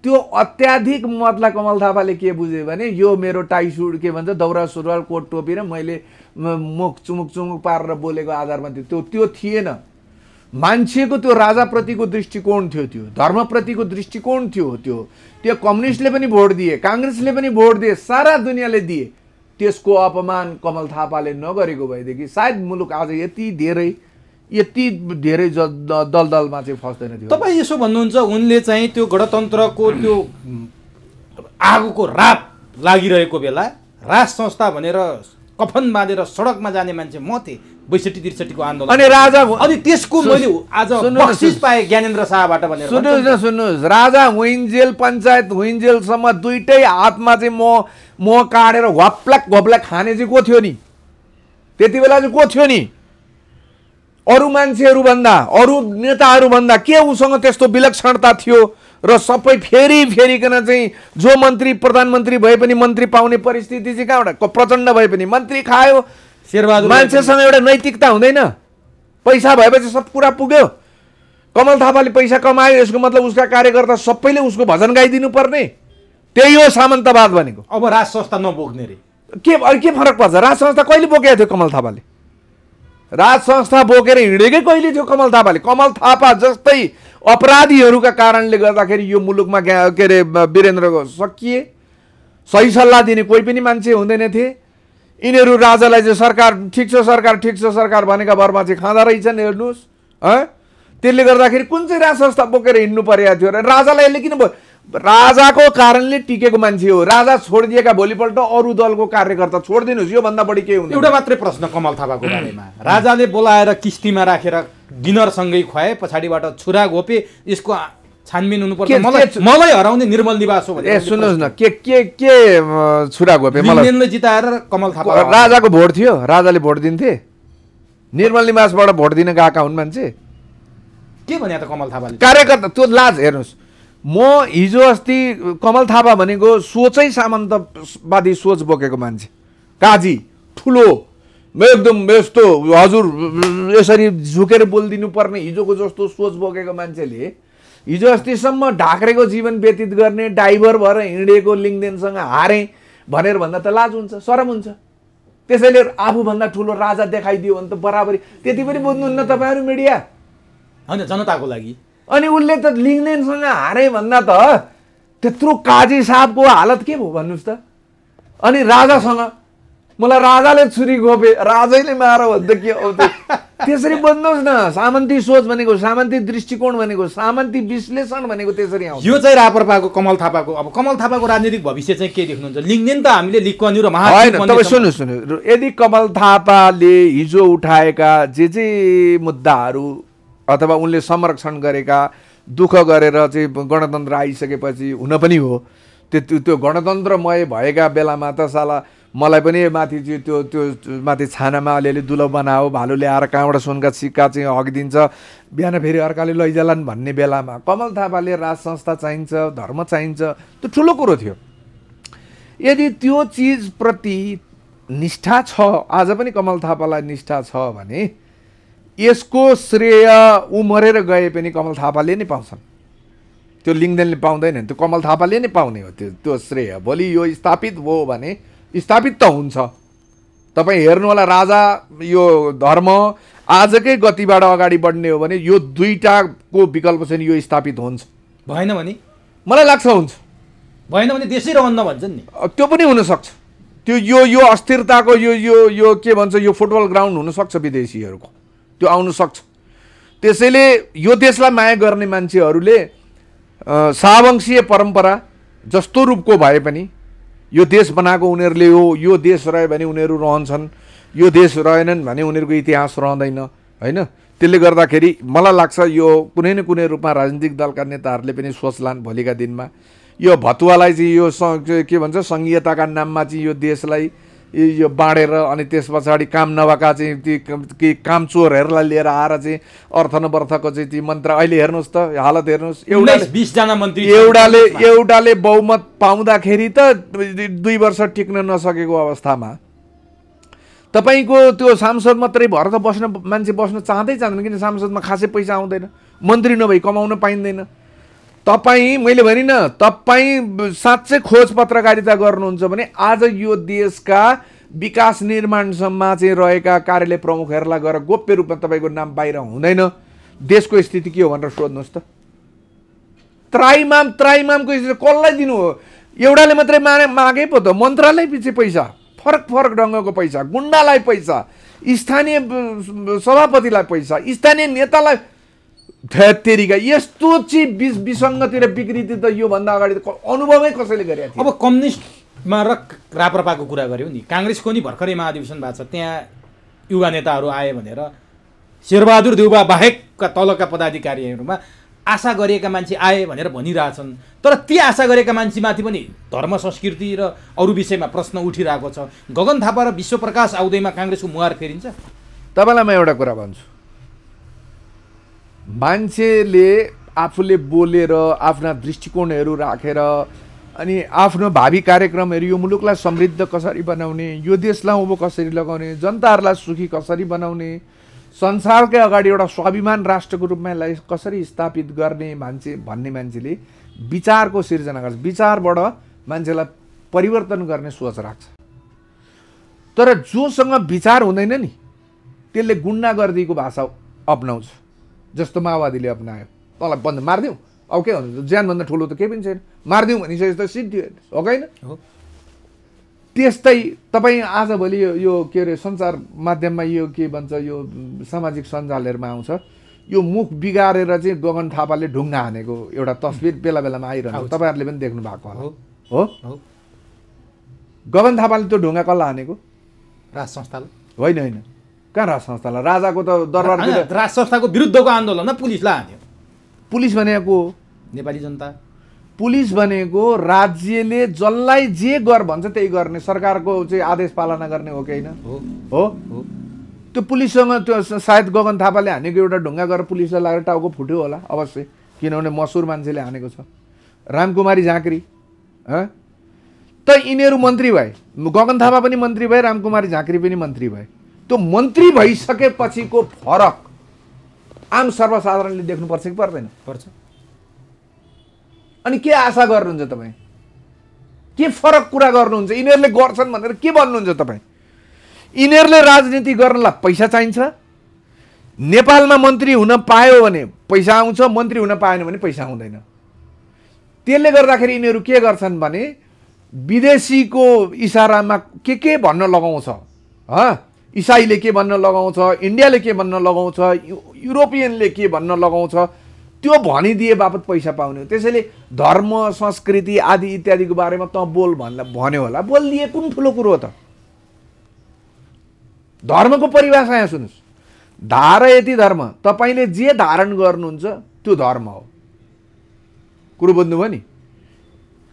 त्यो अत्याधिक मतलाई कमल थापाले के बुझे भने यो मेरो टाई सुट के भन्छ दौरा सुरुवाल कोट टोपी र मैले मुख चुमुक पारेर बोलेको आधारमा त्यो थिएन। मान्छेको त्यो राजाप्रतिको दृष्टिकोण थियो, त्यो धर्मप्रतिको दृष्टिकोण थियो। त्यो कम्युनिस्टले पनि भोट दिए, काङ्ग्रेसले पनि भोट दिए, सारा दुनियाँले दिए। त्यसको अपमान कमल थापाले नगरेको भएदेखि सायद मुलुक आज यति धेरै दलदलमा चाहिँ फस्दैन थियो। तपाईँ यसो भन्नुहुन्छ उनले चाहिँ त्यो गणतन्त्रको त्यो आगोको राप लागिरहेको बेला राज संस्था भनेर कफन बाँधेर सडकमा जाने मान्छे म थिएँ 62-63 को आन्दोलन। अनि राजा अनि त्यसको मैले आज बक्सिस पाएँ ज्ञानेन्द्र शाहबाट भनेर। सुन्नुहोस् राजा हुइन्जेल पञ्चायत हुइन्जेलसम्म दुईटै हातमा चाहिँ म काटेर घप्लाक खाने चाहिँ को थियो नि? त्यति बेला चाहिँ को थियो नि? अरू मान्छेहरू भन्दा अरू नेताहरू भन्दा के उसँग त्यस्तो विलक्षणता थियो र सबै फेरिकन चाहिँ जो मन्त्री प्रधानमन्त्री भए पनि मन्त्री पाउने परिस्थिति चाहिँ कहाँबाट? प्रचण्ड भए पनि मन्त्री खायो। शेरबहादुर मान्छेसँग एउटा नैतिकता हुँदैन। पैसा भएपछि सब कुरा पुग्यो। कमल थापाले पैसा कमायो, यसको मतलब उसका कार्यकर्ता सबैले उसको भजन गाइदिनु पर्ने। त्यही हो सामन्तवाद भनेको। अब राज संस्था नबोक्ने रे के फरक पर्छ? राज संस्था कहिले बोकेको थियो कमल थापाले? राज संस्था बोकेर हिँडेकै कहिले थियो कमल थापाले? कमल थापा जस्तै अपराधीहरूका कारणले गर्दाखेरि यो मुलुकमा के अरे वीरेन्द्रको सकिए। सही सल्लाह दिने कोही पनि मान्छे हुँदैन थिए। यिनीहरू राजालाई चाहिँ सरकार ठिक छ सरकार भनेका भरमा चाहिँ खाँदा रहेछन्। हेर्नुहोस् त्यसले गर्दाखेरि कुन चाहिँ राज संस्था बोकेर हिँड्नु परेको थियो र राजालाई यसले किन राजाको कारणले टिकेको मान्छे हो। राजा छोडिदिएका भोलिपल्ट अरू दलको कार्यकर्ता छोडिदिनुहोस्, यो भन्दा बढी के हुन्छ? एउटा मात्रै प्रश्न कमल थापाको बारेमा। राजाले बोलाएर किस्तीमा राखेर डिनरसँगै खुवाए, पछाडिबाट छुरा घोपे, यसको छानबिन हुनुपर्छ। मलाई हराउने निर्मल निवास हो भने सुन्नुहोस् न के छुरा घोपे? मलाई जिताएर कमल थापा राजाको भोट थियो, राजाले भोट दिन्थे। निर्मल निवासबाट भोट दिन गएका हुन् मान्छे। के भने त कमल थापाले? कार्यकर्ता त्यो लाज हेर्नुहोस्। म हिजो अस्ति कमल थापा भनेको सोचै सामन्तवादी सोच बोकेको मान्छे, काजी ठुलो एकदम यस्तो हजुर यसरी झुकेर बोलिदिनु पर्ने हिजोको जस्तो सोच बोकेको मान्छेले हिजो अस्तिसम्म ढाक्रेको जीवन व्यतीत गर्ने ड्राइभर भएर हिँडेको लिङ्गदेनसँग हारे भनेर भन्दा त लाज हुन्छ, शरम हुन्छ। त्यसैले आफूभन्दा ठुलो राजा देखाइदियो भने त बराबरी। त्यति पनि बुझ्नुहुन्न तपाईँहरू मिडिया? होइन, जनताको लागि। अनि उसले त लिङ्गदेनसँग हारे भन्दा त त्यत्रो काजी साहबको हालत के भयो भन्नुहोस् त? अनि राजासँग मलाई राजाले छुरी खोपे राजैले मार भन्दा के हो त्यसरी बन्नुहोस् न। सामन्ती सोच भनेको, सामन्ती दृष्टिकोण भनेको, सामन्ती विश्लेषण भनेको त्यसरी आउँछ। यो चाहिँ राप्रपाको कमल थापाको, अब कमल थापाको राजनीतिक भविष्य चाहिँ के देख्नुहुन्छ? लिङ्गदेन त हामीले लिक्कन्यु र होइन, तपाईँ सुन्नु, यदि कमल थापाले हिजो उठाएका जे मुद्दाहरू अथवा उनले संरक्षण गरेका, दुःख गरेर चाहिँ गणतन्त्र आइसकेपछि हुन पनि हो, त्यो गणतन्त्रमय भएका बेलामा त साला मलाई पनि माथि चाहिँ त्यो माथि छानामा अलिअलि दुलो बनाओ, भालु ल्याएर कहाँबाट सुनका सिक्का चाहिँ हगिदिन्छ, बिहान फेरि अर्काले लैजालान् भन्ने बेलामा कमल थापाले राज संस्था चाहिन्छ, धर्म चाहिन्छ, त्यो ठुलो कुरो थियो। यदि त्यो चिजप्रति निष्ठा छ, आज पनि कमल थापालाई निष्ठा छ भने यसको श्रेय ऊ मरेर गए पनि कमल थापाले नै पाउँछन्। त्यो लिङ्गदेनले पाउँदैन, त्यो कमल थापाले नै पाउने हो त्यो श्रेय। भोलि यो स्थापित भयो भने स्थापित त हुन्छ। तपाईँ हेर्नु होला, राजा यो धर्म आजकै गतिबाट अगाडि बढ्ने हो भने यो दुईटाको विकल्प चाहिँ यो स्थापित हुन्छ। भएन भने मलाई लाग्छ हुन्छ, भएन भने देशै रहन्न भन्छन् नि। त्यो पनि हुनसक्छ। त्यो यो अस्थिरताको यो के भन्छ, यो फुटबल ग्राउन्ड हुनसक्छ विदेशीहरूको, त्यो आउनु सक्छ। त्यसैले यो देशलाई माया गर्ने मान्छेहरूले शाहवंशीय परम्परा जस्तो रूपको भए पनि यो देश बनाएको उनीहरूले हो। यो देश रह्यो भने उनीहरू रहन्छन्, यो देश रहेनन् भने उनीहरूको इतिहास रहँदैन, होइन? त्यसले गर्दाखेरि मलाई लाग्छ यो कुनै न कुनै रूपमा राजनीतिक दलका नेताहरूले पनि सोच्लान् भोलिका दिनमा। यो भतुवालाई चाहिँ यो के भन्छ, सङ्घीयताका नाममा चाहिँ यो देशलाई यो बाँडेर अनि त्यस पछाडि काम नभएका चाहिँ ती कामचोरहरूलाई लिएर आएर चाहिँ अर्थ नवर्थको चाहिँ ती मन्त्र अहिले हेर्नुहोस् त हालत हेर्नुहोस्। 20 जना मन्त्री एउटाले बहुमत पाउँदाखेरि त 2 वर्ष टिक्न नसकेको अवस्थामा तपाईँको त्यो सांसद मात्रै भएर त मान्छे बस्न चाहँदैन, किन सांसदमा खासै पैसा आउँदैन, मन्त्री नभई कमाउन पाइँदैन। तपाईँ, मैले भनिनँ, तपाईँ साँच्चै खोज पत्रकारिता गर्नुहुन्छ भने आज यो देशका विकास निर्माणसम्म चाहिँ रहेका कार्यालय प्रमुखहरूलाई गएर गोप्य रूपमा तपाईँको नाम बाहिर हुँदैन। देशको स्थिति के हो भनेर सोध्नुहोस् त। त्राइमामको स्थिति कसलाई दिनु हो? एउटाले मात्रै मागे पो त, मन्त्रालय पछि पैसा, फरक ढङ्गको पैसा, गुन्डालाई पैसा, स्थानीय सभापतिलाई पैसा, स्थानीय नेतालाई थेत्तेरीका यस्तो चाहिँ विसङ्गति र विकृति त योभन्दा अगाडि अनुभवै कसैले गरेको थियो। अब कम्युनिस्टमा र राप्रपाको कुरा गऱ्यौँ नि, काङ्ग्रेसको नि भर्खरै महाधिवेशन भएको छ, त्यहाँ युवा नेताहरू आए भनेर शेरबहादुर देउबा बाहेकका तलका पदाधिकारीहरूमा आशा गरेका मान्छे आए भनेर भनिरहेछन्। तर ती आशा गरेका मान्छेमाथि पनि धर्म संस्कृति र अरू विषयमा प्रश्न उठिरहेको छ। गगन थापा र विश्वप्रकाश आउँदैमा काङ्ग्रेसको मुहार फेरिन्छ? तपाईँलाई म एउटा कुरा भन्छु, मान्छेले आफूले बोलेर आफ्ना दृष्टिकोणहरू राखेर अनि आफ्नो भावी कार्यक्रमहरू, यो मुलुकलाई समृद्ध कसरी बनाउने, यो देशलाई उँभो कसरी लगाउने, जनताहरूलाई सुखी कसरी बनाउने, संसारकै अगाडि एउटा स्वाभिमान राष्ट्रको रूपमा यसलाई कसरी स्थापित गर्ने भन्ने मान्छेले विचारको सिर्जना गर्छ। विचारबाट मान्छेलाई परिवर्तन गर्ने सोच राख्छ। तर जोसँग विचार हुँदैन नि त्यसले गुन्डागर्दीको भाषा अपनाउँछ, जस्तो माओवादीले अपनायो। तँलाई बन्द मारिदिउँ, अब के भन्नु, ज्यानभन्दा ठुलो त केही पनि छैन, मारिदिउँ भनिसकेपछि त सिद्धियो, हो कि होइन? त्यस्तै तपाईँ आजभोलि यो के अरे सञ्चार माध्यममा यो के भन्छ, यो सामाजिक सञ्जालहरूमा आउँछ, यो मुख बिगारेर चाहिँ गगन थापाले ढुङ्गा हानेको एउटा तस्बिर बेला बेलामा आइरहन्छ, तपाईँहरूले पनि देख्नु भएको होला। हो, गगन थापाले त्यो ढुङ्गा कसलाई हानेको? राज संस्थाले? होइन, कहाँ राज संस्थालाई? राजाको त दरबार, राज संस्थाको विरुद्धको आन्दोलनमा पुलिसलाई हान्यो। पुलिस भनेको नेपाली जनता, पुलिस भनेको राज्यले जसलाई जे गर भन्छ त्यही गर्ने, सरकारको चाहिँ आदेश पालना गर्ने हो कि होइन? हो। त्यो पुलिससँग त्यो सायद गगन थापाले हानेको एउटा ढुङ्गा गरेर पुलिसलाई लागेर टाउको फुट्यो होला अवश्य, किनभने मसुर मान्छेले हानेको छ। रामकुमारी झाँक्री त यिनीहरू मन्त्री भए, गगन थापा पनि मन्त्री भए, रामकुमारी झाँक्री पनि मन्त्री भए। त्यो मन्त्री भइसकेपछिको फरक आम सर्वसाधारणले देख्नुपर्छ कि पर्दैन? पर्छ। अनि के आशा गर्नुहुन्छ तपाईँ? के फरक कुरा गर्नुहुन्छ? यिनीहरूले गर्छन् भनेर के भन्नुहुन्छ तपाईँ? यिनीहरूले राजनीति गर्नलाई पैसा चाहिन्छ। नेपालमा मन्त्री हुन पायो भने पैसा आउँछ, मन्त्री हुन पाएन भने पैसा आउँदैन। त्यसले गर्दाखेरि यिनीहरू के गर्छन् भने विदेशीको इसारामा के भन्न लगाउँछ, इसाईले के भन्न लगाउँछ, इन्डियाले के भन्न लगाउँछ, युरोपियनले के भन्न लगाउँछ, त्यो भनिदिए बापत पैसा पाउने हो। त्यसैले धर्म संस्कृति आदि इत्यादिको बारेमा त बोल भन्यो होला, बोलिदिए कुन ठुलो कुरो हो त। धर्मको परिभाषा यहाँ सुन्नुहोस्, धारयति धर्म, तपाईँले जे धारण गर्नुहुन्छ त्यो धर्म हो। कुरो बुझ्नुभयो नि,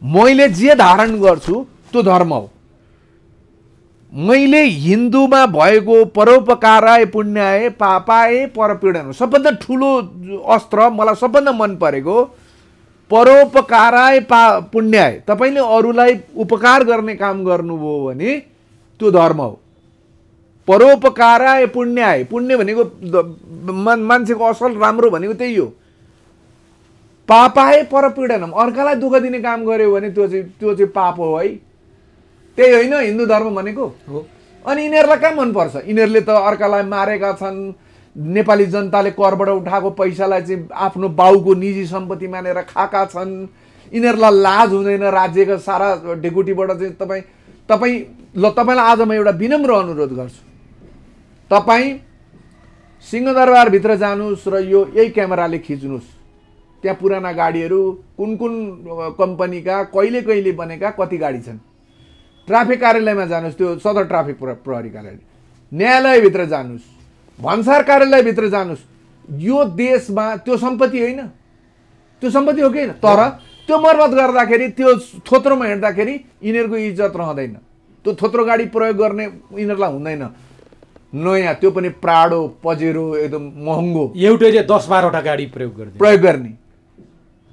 मैले जे धारण गर्छु त्यो धर्म हो। मैले हिन्दूमा भएको परोपकाराय पुण्याय पापाय परपीडन, सबभन्दा ठुलो अस्त्र मलाई सबभन्दा मन परेको परोपकाराय पुण्याय, तपाईँले अरूलाई उपकार गर्ने काम गर्नुभयो भने त्यो धर्म हो। परोपकाराय पुण्याय, पुण्य भनेको मान्छेको असल राम्रो भनेको त्यही हो। पापाय परपीडनम, अर्कालाई दुःख दिने काम गर्यो भने त्यो चाहिँ पाप हो है, त्यही होइन हिन्दू धर्म भनेको हो। अनि यिनीहरूलाई कहाँ मनपर्छ, यिनीहरूले त अर्कालाई मारेका छन्, नेपाली जनताले करबाट उठाएको पैसालाई चाहिँ आफ्नो बाउको निजी सम्पत्ति मानेर खाएका छन्, यिनीहरूलाई लाज हुँदैन राज्यका सारा ढेकुटीबाट चाहिँ तपाईँलाई आज म एउटा विनम्र अनुरोध गर्छु, तपाईँ सिंहदरबारभित्र जानुहोस् र यही क्यामेराले खिच्नुहोस्, त्यहाँ पुराना गाडीहरू कुन कम्पनीका कहिले बनेका कति गाडी छन्। ट्राफिक कार्यालयमा जानुहोस्, त्यो सदर ट्राफिक प्रहरी कार्यालय, न्यायालयभित्र जानुहोस्, भन्सार कार्यालयभित्र जानुहोस्, यो देशमा त्यो सम्पत्ति होइन, त्यो सम्पत्ति हो कि होइन, तर त्यो मर्मत गर्दाखेरि त्यो थोत्रोमा हिँड्दाखेरि यिनीहरूको इज्जत रहँदैन। त्यो थोत्रो गाडी प्रयोग गर्ने यिनीहरूलाई हुँदैन, नयाँ त्यो पनि प्राडो पजेरो एकदम महँगो, एउटैले 10-12वटा गाडी प्रयोग गर्ने,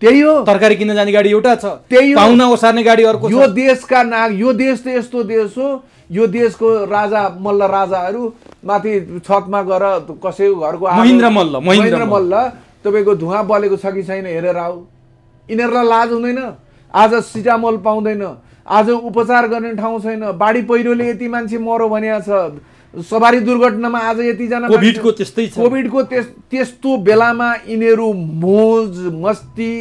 त्यही हो। तरकारी किन्न जाने गाडी एउटा छ, त्यही हो। पाहुना ओसार्ने गाडी अर्को छ। यो देशका यो देश त यस्तो देश हो, यो देशको राजा मल्ल राजाहरू माथि छतमा गएर कसैको घरको महेन्द्र मल्ल तपाईँको धुवा बलेको छ कि छैन हेरेर आऊ। यिनीहरूलाई लाज हुँदैन, आज सिटामोल पाउँदैन, आज उपचार गर्ने ठाउँ छैन, बाढी पहिरोले यति मान्छे मरो भनेको छ, सवारी दुर्घटनामा आज यतिजना, कोभिडको त्यस्तै छ, कोभिडको त्यस्तो बेलामा यिनीहरू मोज मस्ती,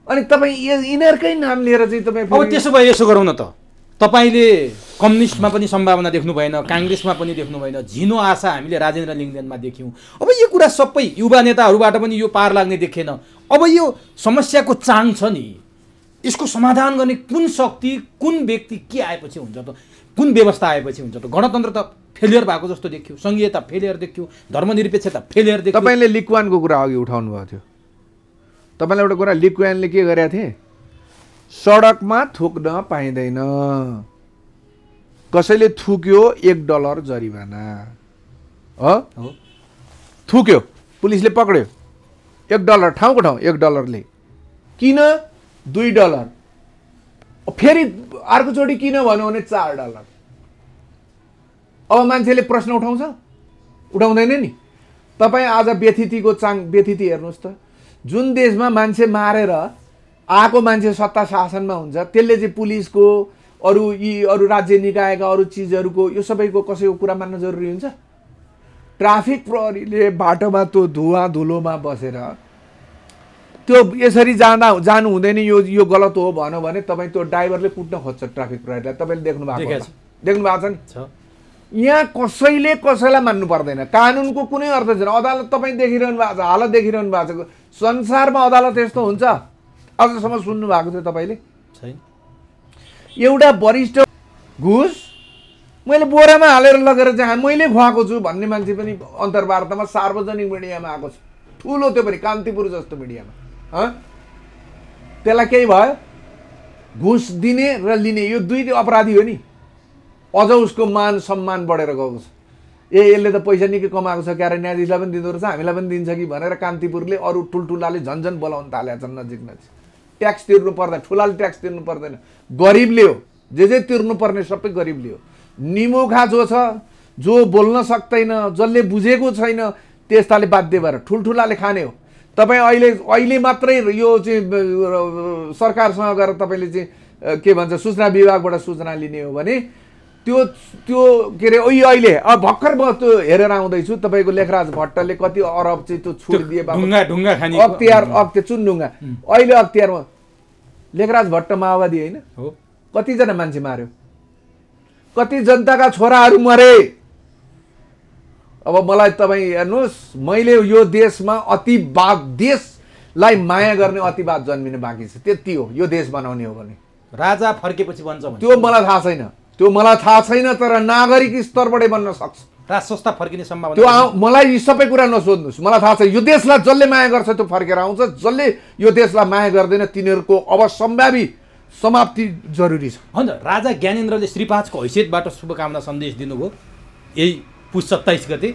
अनि तपाईँ यिनीहरूकै नाम लिएर चाहिँ तपाईँ अब त्यसो भए यसो गरौँ न त, तपाईँले कम्युनिस्टमा पनि सम्भावना देख्नु भएन, काङ्ग्रेसमा पनि देख्नु भएन, झिनो आशा हामीले राजेन्द्र लिङ्गदेनमा देख्यौँ। अब यो कुरा सबै युवा नेताहरूबाट पनि यो पार लाग्ने देखेन। अब यो समस्याको चाङ छ नि, यसको समाधान गर्ने कुन शक्ति कुन व्यक्ति के आएपछि हुन्छ त, कुन व्यवस्था आएपछि हुन्छ त। गणतन्त्र त फेलियर भएको जस्तो देख्यो, सङ्घीयता फेलियर देख्यो, धर्मनिरपेक्षता फेलियर देख्यो। तपाईँले लिक्वानको कुरा अघि उठाउनु भएको थियो, तपाईँलाई एउटा कुरा, लिक्वानले के गरेका थिए, सडकमा थुक्न पाइँदैन, कसैले थुक्यो $1 जरिवाना, थुक्यो पुलिसले पक्ड्यो, $1 ठाउँको ठाउँ $1ले, किन $2, फेरि अर्कोचोटि किन भन्यो भने $4। अब मान्छेले प्रश्न उठाउँदैन नि। तपाईँ आज व्यथिति हेर्नुहोस् त, जुन देशमा मान्छे मारेर आएको मान्छे सत्ता शासनमा हुन्छ, त्यसले चाहिँ पुलिसको अरू राज्य निकायका अरू चिजहरूको यो सबैको कसैको कुरा मान्न जरुरी हुन्छ? ट्राफिक प्रहरीले बाटोमा त्यो धुवा धुलोमा बसेर त्यो यसरी जानु हुँदैन, यो गलत हो भन्यो भने तपाईँ त्यो ड्राइभरले कुट्न खोज्छ ट्राफिक प्रहरीलाई। तपाईँले देख्नु भएको छ नि। यहाँ कसैले कसैलाई मान्नु पर्दैन, कानुनको कुनै अर्थ छैन। अदालत तपाईँ देखिरहनु भएको छ, हालत देखिरहनु भएको छ, संसारमा अदालत यस्तो हुन्छ अझसम्म सुन्नु भएको थियो तपाईँले? एउटा वरिष्ठ घुस मैले बोरामा हालेर लगेर चाहिँ मैले खुवाएको छु भन्ने मान्छे पनि अन्तर्वार्तामा सार्वजनिक मिडियामा आएको छ, ठुलो, त्यो पनि कान्तिपुर जस्तो मिडियामा। त्यसलाई केही भयो? घुस दिने र लिने यो दुई अपराधी हो नि। अझ उसको मान सम्मान बढेर गएको छ। यसले त पैसा निकै कमाएको छ क्यारे, न्यायाधीशलाई पनि दिँदो रहेछ, हामीलाई पनि दिन्छ कि भनेर कान्तिपुरले अरू ठुल्ठुलाले झन्झन बोलाउन थालेका छन् नजिक। ट्याक्स तिर्नु पर्दैन, ठुलाले ट्याक्स तिर्नु पर्दैन, गरिबले हो जे तिर्नुपर्ने सबै गरिबले हो। निमुखा जो छ, जो बोल्न सक्दैन, जसले बुझेको छैन, त्यस्ताले बाध्य भएर ठुल्ठुलाले खाने हो। तपाईँ अहिले मात्रै यो चाहिँ सरकारसँग गएर तपाईँले चाहिँ के भन्छ सूचना विभागबाट सूचना लिने हो भने त्यो के अरे अहिले अब भर्खर म त्यो हेरेर आउँदैछु, तपाईँको लेखराज भट्टले कति अरब चाहिँ त्यो छुट दिए अख्तियार चुनढुङ्गा। अहिले अख्तियारमा लेखराज भट्ट माओवादी होइन, कतिजना मान्छे मार्यो, कति जनताका छोराहरू मरे। अब मलाई तपाईँ हेर्नुहोस्, मैले यो देशमा अतिवाद, देशलाई माया गर्ने अतिवाद जन्मिन बाँकी छ, त्यति हो। यो देश बनाउने हो भने राजा फर्केपछि बन्छ भने त्यो मलाई थाहा छैन, त्यो मलाई थाहा छैन, तर नागरिक स्तरबाटै बन्न सक्छ। राज संस्था फर्किने सम्भावना त्यो मलाई यी सबै कुरा नसोध्नुहोस्, मलाई थाहा छ। यो देशलाई जसले माया गर्छ त्यो फर्केर आउँछ, जसले यो देशलाई माया गर्दैन तिनीहरूको अब सम्भावी समाप्ति जरुरी छ। हुन्छ, राजा ज्ञानेन्द्रले श्री 5 को हैसियतबाट शुभकामना सन्देश दिनुभयो। यही पुष 27 गते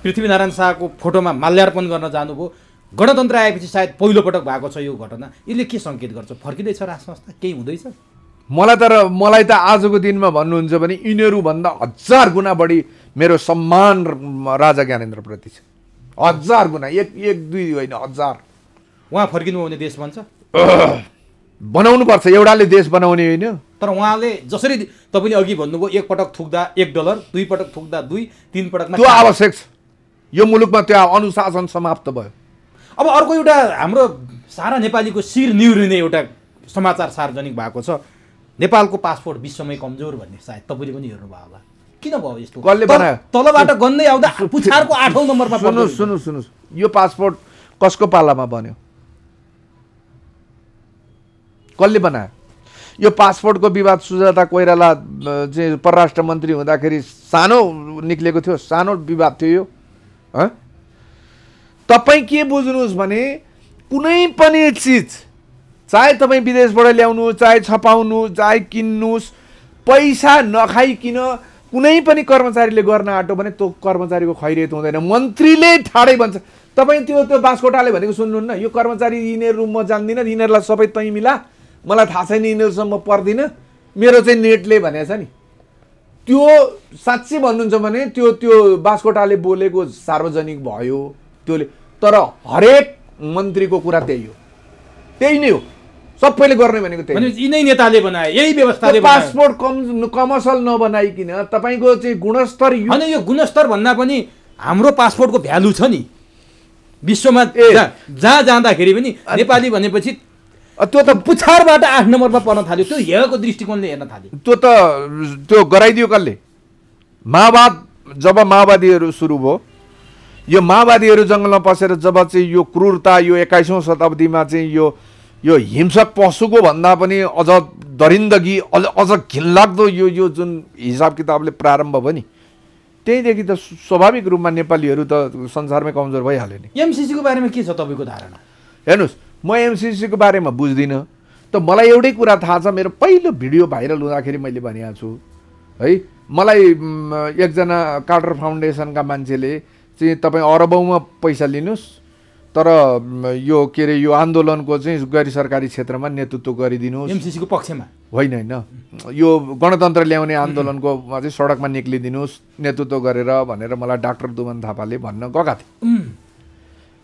पृथ्वीनारायण शाहको फोटोमा माल्यार्पण गर्न जानुभयो। गणतन्त्र आएपछि सायद पहिलोपटक भएको छ यो घटना। यसले के सङ्केत गर्छ? फर्किँदैछ राज संस्था? केही हुँदैछ? मलाई त आजको दिनमा भन्नुहुन्छ भने यिनीहरूभन्दा 1000 गुणा बढी मेरो सम्मान राजा ज्ञानेन्द्रप्रति छ। 1000 गुणा, एक दुई होइन, 1000। उहाँ फर्किनु हो भने देश बन्छ? बनाउनु पर्छ, एउटाले देश बनाउने होइन। तर उहाँले जसरी तपाईँले अघि भन्नुभयो, एक पटक थुक्दा $1, 2 पटक थुक्दा 2, 3 पटकमा त्यो आवश्यक छ। यो मुलुकमा त्यो अनुशासन समाप्त भयो। अब अर्को एउटा हाम्रो सारा नेपालीको शिर निहुरिने एउटा समाचार सार्वजनिक भएको छ। नेपालको पासपोर्ट विश्वमै कमजोर भन्ने, सायद तपाईँले पनि हेर्नुभयो होला। किन भयो यस्तो? कसले बनायो? तलबाट गन्दै आउँदा पुछारको 8औं नम्बरमा पर्छ। सुन्नुहोस्, यो पासपोर्ट कसको पालामा बन्यो? कसले बनायो? यो पासपोर्टको विवाद सुजाता कोइराला चाहिँ परराष्ट्र मन्त्री हुँदाखेरि सानो निक्लेको थियो, सानो विवाद थियो यो। तपाईँ के बुझ्नुहोस् भने कुनै पनि चिज, चाहे तपाईँ विदेशबाट ल्याउनुहोस्, चाहे छपाउनुहोस्, चाहे किन्नुहोस्, पैसा नखाइकन कुनै पनि कर्मचारीले गर्न आँटो भने त्यो कर्मचारीको खैरियत हुँदैन। मन्त्रीले ठाडै भन्छ। तपाईँ त्यो बास्कोटाले भनेको सुन्नुहुन्न? यो कर्मचारी यिनीहरू म जान्दिनँ, यिनीहरूलाई सबै तै मिला, मलाई थाहा छैन, यिनीहरूसँग म पर्दिनँ, मेरो चाहिँ नेटले भनेको छ नि। त्यो साँच्चै भन्नुहुन्छ भने त्यो बास्कोटाले बोलेको सार्वजनिक भयो त्योले। तर हरेक मन्त्रीको कुरा त्यही हो, त्यही नै हो, सबैले गर्ने भनेको त्यही। यिनै नेताले बनाए, यही व्यवस्थाले बनाए। पासपोर्ट कमर्सल नबनाइकन तपाईँको चाहिँ गुणस्तर, होइन यो गुणस्तर भन्दा पनि हाम्रो पासपोर्टको भ्यालु छ नि विश्वमा। जहाँ जाँदाखेरि पनि नेपाली भनेपछि त्यो त पुछारबाट 8 नम्बरमा पर्न थाल्यो। त्यो हेरेको दृष्टिकोणले हेर्न थाल्यो। त्यो गराइदियो कसले? जब माओवादीहरू सुरु भयो, यो माओवादीहरू जङ्गलमा पसेर जब चाहिँ यो क्रूरता, यो 21औं शताब्दीमा चाहिँ यो हिंसक पशुको भन्दा पनि अझ दरिन्दगी, अझ घिनलाग्दो यो जुन हिसाब किताबले प्रारम्भ भयो नि, त्यहीदेखि त स्वाभाविक रूपमा नेपालीहरू त संसारमै कमजोर भइहाल्यो नि। एमसिसीको बारेमा के छ तपाईँको धारणा? हेर्नुहोस्, म एमसिसीको बारेमा बुझ्दिनँ, त मलाई एउटै कुरा थाहा छ। मेरो पहिलो भिडियो भाइरल हुँदाखेरि मैले भनेको छु है, मलाई एकजना कार्टर फाउन्डेसनका मान्छेले चाहिँ तपाईँ अरबौँमा पैसा लिनुहोस्, तर यो के अरे यो आन्दोलनको चाहिँ गैर सरकारी क्षेत्रमा नेतृत्व गरिदिनुहोस्। एमसिसीको पक्षमा होइन, यो गणतन्त्र ल्याउने आन्दोलनको चाहिँ सडकमा निक्लिदिनुहोस् नेतृत्व गरेर भनेर मलाई डाक्टर दुमन थापाले भन्न गएका थिए।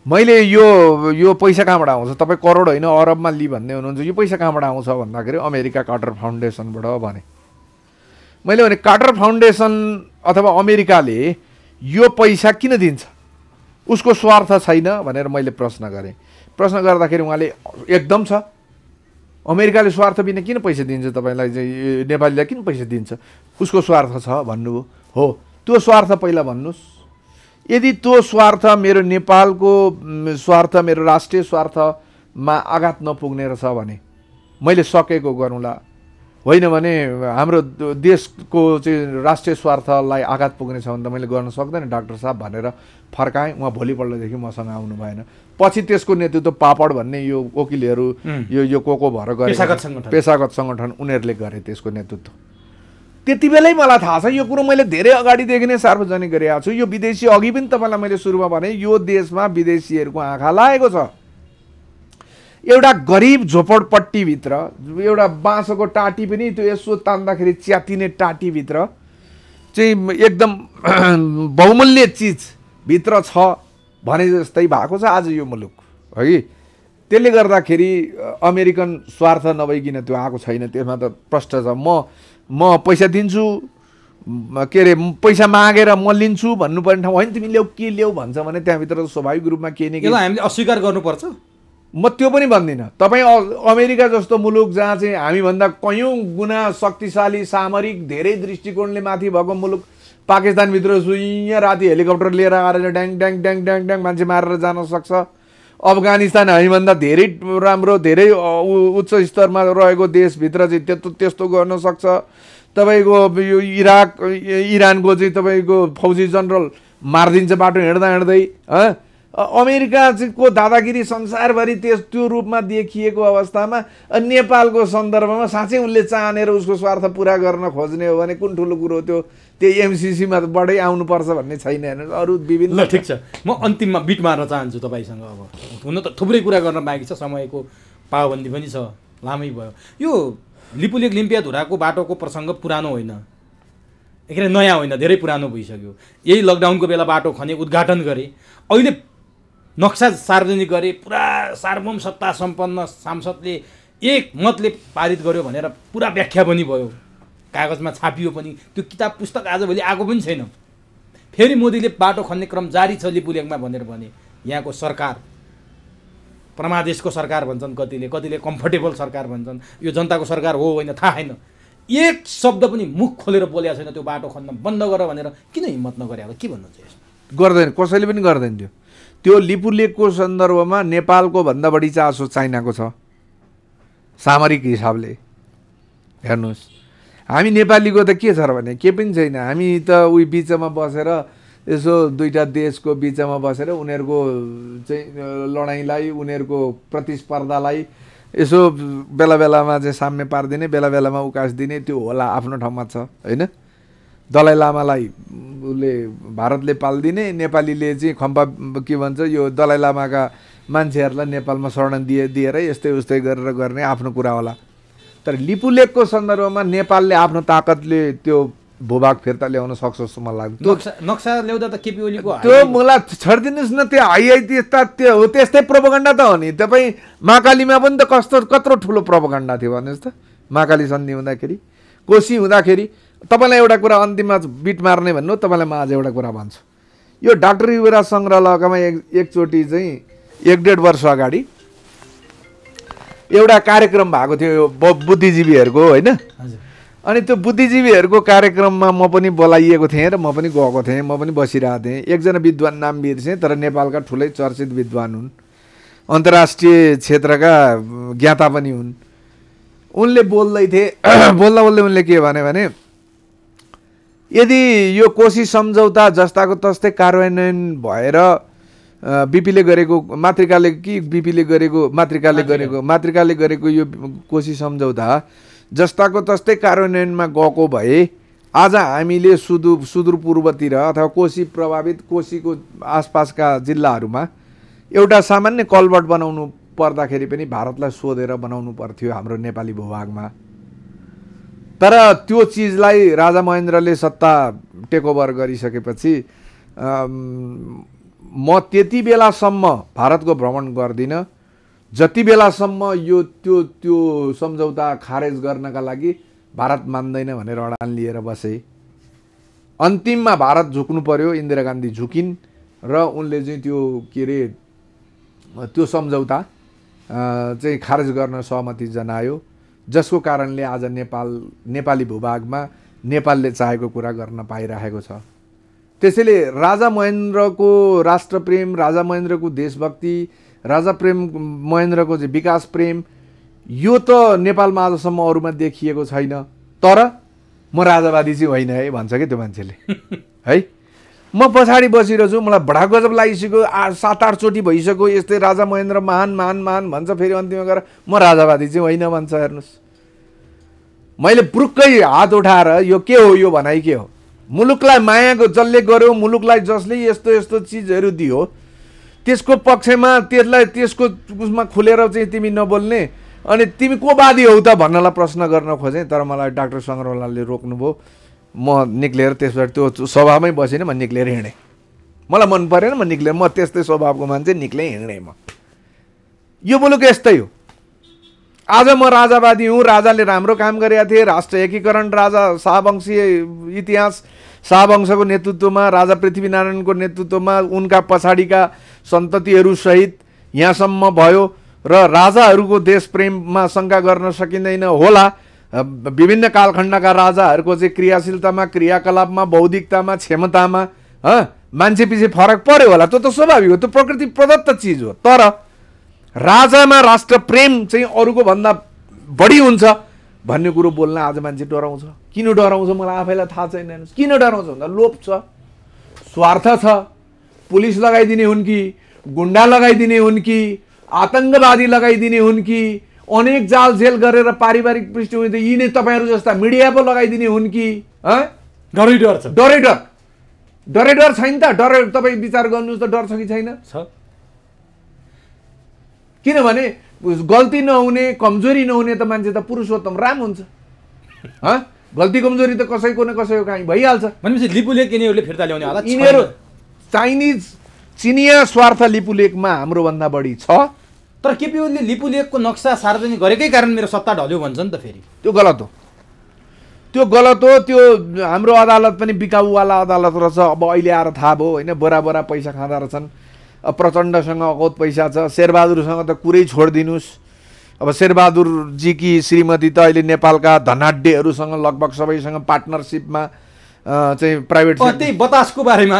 मैले यो पैसा कहाँबाट आउँछ? तपाईँ करोड होइन अरबमा लि भन्दै हुनुहुन्छ, यो पैसा कहाँबाट आउँछ भन्दाखेरि अमेरिका कार्टर फाउन्डेसनबाट भने। मैले भने कार्टर फाउन्डेसन अथवा अमेरिकाले यो पैसा किन दिन्छ? उसको स्वार्थ छैन भनेर मैले प्रश्न गरेँ। प्रश्न गर्दाखेरि उहाँले एकदम छ, अमेरिकाले स्वार्थ बिना किन पैसा दिन्छ तपाईँलाई, चाहिँ नेपालीलाई किन पैसा दिन्छ? उसको स्वार्थ छ भन्नुभयो। हो, त्यो स्वार्थ पहिला भन्नुहोस्। यदि त्यो स्वार्थ मेरो नेपालको स्वार्थ, मेरो राष्ट्रिय स्वार्थमा आघात नपुग्ने रहेछ भने मैले सकेको गरौँला, होइन भने हाम्रो देशको चाहिँ राष्ट्रिय स्वार्थलाई आघात पुग्ने छ भने त मैले गर्न सक्दैन डाक्टर साहब भनेर फर्काएँ। उहाँ भोलिपल्टदेखि मसँग आउनु भएन। पछि त्यसको नेतृत्व पापड भन्ने यो वकिलहरू यो को भएर गरे, पेसागत सङ्गठन, उनीहरूले गरे त्यसको नेतृत्व। त्यति बेलै मलाई थाहा छ यो कुरो, मैले धेरै अगाडिदेखि नै सार्वजनिक गरेको छु। यो विदेशी, अघि पनि तपाईँलाई मैले सुरुमा भने, यो देशमा विदेशीहरूको आँखा लागेको छ। एउटा गरिब झोपडपट्टीभित्र एउटा बाँसको टाटी पनि त्यो यसो तान्दाखेरि च्यातिने टाटीभित्र चाहिँ एकदम बहुमूल्य चिज भित्र छ भने जस्तै भएको छ आज यो मुलुक है। त्यसले गर्दाखेरि अमेरिकन स्वार्थ नभइकन त्यो आएको छैन, त्यसमा त प्रष्ट छ। म पैसा दिन्छु, के अरे पैसा मागेर म लिन्छु भन्नुपर्ने ठाउँ होइन। तिमी ल्याऊ, के ल्याऊ भन्छ भने त्यहाँभित्र स्वाभाविक रूपमा केही न केही हामीले अस्वीकार गर्नुपर्छ। म त्यो पनि भन्दिनँ। तपाईँ अमेरिका जस्तो मुलुक जहाँ चाहिँ हामीभन्दा कयौँ गुणा शक्तिशाली सामरिक धेरै दृष्टिकोणले माथि भएको मुलुक पाकिस्तानभित्र सुइँ राति हेलिकप्टर लिएर आएर ड्याङ ड्याङ ड्याङ ड्याङ ड्याङ मान्छे मारेर जान सक्छ। अफगानिस्तान हामीभन्दा धेरै राम्रो धेरै उच्च स्तरमा रहेको देशभित्र चाहिँ त्यस्तो गर्न सक्छ। तपाईँको यो इरानको चाहिँ तपाईँको फौजी जनरल मारिदिन्छ बाटो हिँड्दा हिँड्दै। अमेरिकाको दादागिरी संसारभरि त्यो रूपमा देखिएको अवस्थामा नेपालको सन्दर्भमा साँच्चै उनले चाहनेर उसको स्वार्थ पुरा गर्न खोज्ने हो भने कुन ठुलो कुरो त्यो एमसिसीमा बढै आउनुपर्छ भन्ने छैन हेर्नुहोस्। अरू विभिन्न ल ठिक छ, म अन्तिममा बिट मार्न चाहन्छु तपाईँसँग। अब हुन त थुप्रै कुरा गर्न बाँकी छ, समयको पाबन्दी पनि छ, लामै भयो। यो लिपुलेक लिम्पियाधुराको बाटोको प्रसङ्ग पुरानो होइन, एकै नयाँ होइन, धेरै पुरानो भइसक्यो। यही लकडाउनको बेला बाटो खने, उद्घाटन गरे, अहिले नक्सा सार्वजनिक गरे, पुरा सार्वभौम सत्ता सम्पन्न सांसदले एक मतले पारित गर्यो भनेर पुरा व्याख्या पनि भयो, कागजमा छापियो पनि। त्यो किताब पुस्तक आजभोलि आएको पनि छैन। फेरि मोदीले बाटो खन्ने क्रम जारी छ लिपुलेकमा भनेर भने यहाँको सरकार परमादेशको सरकार भन्छन्, कतिले कम्फर्टेबल सरकार भन्छन्। यो जनताको सरकार हो होइन थाहा छैन। एक शब्द पनि मुख खोलेर बोलेको छैन त्यो बाटो खन्न बन्द गर भनेर। किन हिम्मत नगरे? के भन्नुहुन्छ यसमा? गर्दैन, कसैले पनि गर्दैन। त्यो लिपुलेकको सन्दर्भमा नेपालको भन्दा बढी चासो चाइनाको छ सामरिक हिसाबले। हेर्नुहोस्, हामी नेपालीको त के छ र भने के पनि छैन। हामी त उही बिचमा बसेर यसो दुईटा देशको बिचमा बसेर उनीहरूको चाहिँ लडाइँलाई, उनीहरूको प्रतिस्पर्धालाई यसो बेला बेलामा चाहिँ साम्य पारिदिने, बेला बेलामा उकास दिने, त्यो होला आफ्नो ठाउँमा छ होइन। दलाई लामालाई उसले भारतले पालिदिने, नेपालीले चाहिँ खम्पा के भन्छ यो दलाई लामाका मान्छेहरूलाई नेपालमा शरण दिएर यस्तै उस्तै गरेर गर्ने आफ्नो कुरा होला। तर लिपुलेकको सन्दर्भमा नेपालले आफ्नो ताकतले त्यो भूभाग फिर्ता ल्याउन सक्छ जस्तो मलाई लाग्छ। नक्सा ल्याउँदा त केपी ओलीको त्यो मलाई छडिदिनुहोस् न। त्यो त्यो हो, त्यस्तै प्रोपोगन्डा त हो नि। तपाईँ महाकालीमा पनि त कत्रो ठुलो प्रोपोगन्डा थियो भन्नुहोस् त। महाकाली सन्धि हुँदाखेरि, कोशी हुँदाखेरि। तपाईँलाई एउटा कुरा अन्तिममा बिट मार्ने भन्नु, तपाईँलाई म आज एउटा कुरा भन्छु। यो डाक्टर युवराज सङ्ग्रहालयमा एकचोटि चाहिँ 1.5 वर्ष अगाडि एउटा कार्यक्रम भएको थियो यो बुद्धिजीवीहरूको होइन। अनि त्यो बुद्धिजीवीहरूको कार्यक्रममा म पनि बोलाइएको थिएँ र म पनि गएको थिएँ, म पनि बसिरहेको थिएँ। एकजना विद्वान नाम बिर्सेँ, तर नेपालका ठुलै चर्चित विद्वान हुन्, अन्तर्राष्ट्रिय क्षेत्रका ज्ञाता पनि हुन्। उनले बोल्दै थिए, बोल्दा उनले के भने यदि यो कोशी सम्झौता जस्ताको तस्तै कार्यान्वयन भएर बिपीले गरेको बिपीले गरेको मातृकाले गरेको यो कोशी सम्झौता जस्ताको तस्तै कार्यान्वयनमा गएको भए आज हामीले सुदूरपूर्वतिर अथवा कोशी प्रभावित कोशीको आसपासका जिल्लाहरूमा एउटा सामान्य कलभट बनाउनु पर्दाखेरि पनि भारतलाई सोधेर बनाउनु पर्थ्यो हाम्रो नेपाली भूभागमा। तर त्यो चिजलाई राजा महेन्द्रले सत्ता टेकओभर गरिसकेपछि म त्यति बेलासम्म भारतको भ्रमण गर्दिनँ जति बेलासम्म यो त्यो सम्झौता खारेज गर्नका लागि भारत मान्दैन भनेर अडान लिएर बसे। अन्तिममा भारत झुक्नु पर्यो, इन्दिरा गान्धी झुकिन् र उनले चाहिँ त्यो के अरे त्यो सम्झौता चाहिँ खारेज गर्न सहमति जनायो, जसको कारणले आज नेपाली भूभागमा नेपालले चाहेको कुरा गर्न पाइरहेको छ। त्यसैले राजा महेन्द्रको राष्ट्रप्रेम, राजा महेन्द्रको देशभक्ति, राजा महेन्द्रको चाहिँ विकास प्रेम यो त नेपालमा आजसम्म अरूमा देखिएको छैन। तर म राजावादी चाहिँ होइन है भन्छ कि त्यो मान्छेले है। म पछाडि बसिरहेको छु, मलाई बडा गजब लागिसक्यो, 7-8 चोटि भइसक्यो यस्तै राजा महेन्द्र महान महान महान भन्छ, फेरि अन्तिममा गएर म राजावादी चाहिँ होइन भन्छ। हेर्नुहोस्, मैले पुरुक्कै हात उठाएर यो के हो, यो भनाइ के हो? मुलुकलाई माया जसले गर्यो, मुलुकलाई जसले यस्तो यस्तो चिजहरू दियो, त्यसको पक्षमा त्यसलाई त्यसको उसमा खुलेर चाहिँ तिमी नबोल्ने अनि तिमी को वादी हौ त भन्नलाई प्रश्न गर्न खोजेँ। तर मलाई डाक्टर सङ्ग्रवालले रोक्नुभयो। म निक्लेर त्यसबाट त्यो स्वभावमै बसिनँ, म निक्लेर हिँडेँ। मलाई मन परेन, म निक्लेर, म त्यस्तै स्वभावको मान्छे, निक्लेँ हिँडेँ। म यो मुलुक यस्तै हो। आज म राजावादी हुँ, राजाले राम्रो काम गरेका थिए, राष्ट्र एकीकरण, राजा शाहवंशीय इतिहास, शाहवंशको नेतृत्वमा, राजा पृथ्वीनारायणको नेतृत्वमा, उनका पछाडिका सन्ततिहरू सहित यहाँसम्म भयो र राजाहरूको देश प्रेममा शङ्का गर्न सकिँदैन होला। विभिन्न कालखण्डका राजाहरूको चाहिँ क्रियाशीलतामा, क्रियाकलापमा, बौद्धिकतामा, क्षमतामा मान्छे पछि फरक पर्यो होला, त्यो त स्वाभाविक हो, त्यो प्रकृति प्रदत्त चिज हो। तर राजामा राष्ट्र प्रेम चाहिँ अरूको भन्दा बढी हुन्छ भन्ने कुरो बोल्न आज मान्छे डराउँछ। किन डराउँछ मलाई आफैलाई थाहा छैन। किन डराउँछ भन्दा लोभ छ, स्वार्थ छ, पुलिस लगाइदिने हुन् कि, गुन्डा लगाइदिने हुन् कि, आतङ्कवादी लगाइदिने हुन् कि, अनेक जाल जेल गरेर पारिवारिक पृष्ठभूमि यी नै तपाईँहरू जस्ता मिडिया पो लगाइदिने हुन् कि। डरै डर छ, डरै डर छैन त। डर तपाईँ विचार गर्नुहोस् त, डर छ कि छैन? किनभने गल्ती नहुने, कमजोरी नहुने त मान्छे त पुरुषोत्तम राम हुन्छ। गल्ती कमजोरी त कसैको न कसैको काहीँ भइहाल्छ। भनेपछि लिपुलेख यिनीहरूले फिर्ता ल्याउने होला? यिनीहरू चाइनिज चिनिया स्वार्थ लिपुलेखमा हाम्रोभन्दा बढी छ। तर केपी ओलीले लिपुलेखको नक्सा सार्वजनिक गरेकै कारण मेरो सत्ता ढल्यो भन्छ नि त। फेरि त्यो गलत हो, त्यो गलत हो। त्यो हाम्रो अदालत पनि बिकाउवाला अदालत रहेछ। अब अहिले आएर थाहा भयो होइन, बोरा बोरा पैसा खाँदा रहेछन्। प्रचण्डसँग अगौत पैसा छ। शेरबहादुरसँग त कुरै छोडिदिनुहोस्। अब शेरबहादुरजी कि श्रीमती त अहिले नेपालका धनाढ्यहरूसँग लगभग सबैसँग पार्टनरसिपमा चाहिँ प्राइभेट त्यही बतासको बारेमा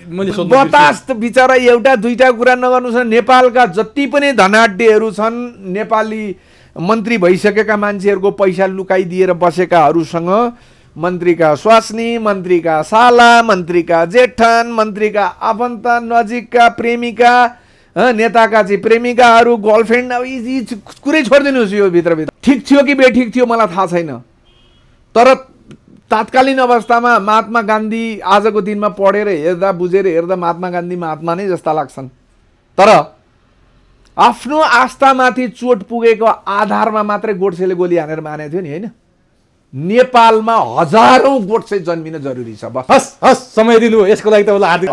मैले सोध्नु। बतास त बिचरा एउटा दुईटा कुरा नगर्नुहोस्। नेपालका जति पनि धनाढ्यहरू छन्, नेपाली मन्त्री भइसकेका मान्छेहरूको पैसा लुकाइदिएर बसेकाहरूसँग मन्त्रीका स्वास्नी, मन्त्रीका साला, मन्त्रीका जेठन, मन्त्रीका आफन्त, नजिकका प्रेमिका, नेताका चाहिँ प्रेमिकाहरू, गर्लफ्रेन्ड, अब यी कुरै छोडिदिनुहोस्। यो भित्रभित्र ठिक थियो कि बेठिक थियो मलाई थाहा छैन। तर तात्कालीन अवस्थामा महात्मा गान्धी आजको दिनमा पढेर हेर्दा बुझेर हेर्दा महात्मा गान्धी महात्मा नै जस्ता लाग्छन्। तर आफ्नो आस्थामाथि चोट पुगेको आधारमा मात्रै गोडसेले गोली हानेर मानेको थियो नि होइन। नेपालमा हजारौं गोडसे जन्मिन जरुरी छ। बस हस् समय दिनु, यसको लागि त हार्दिक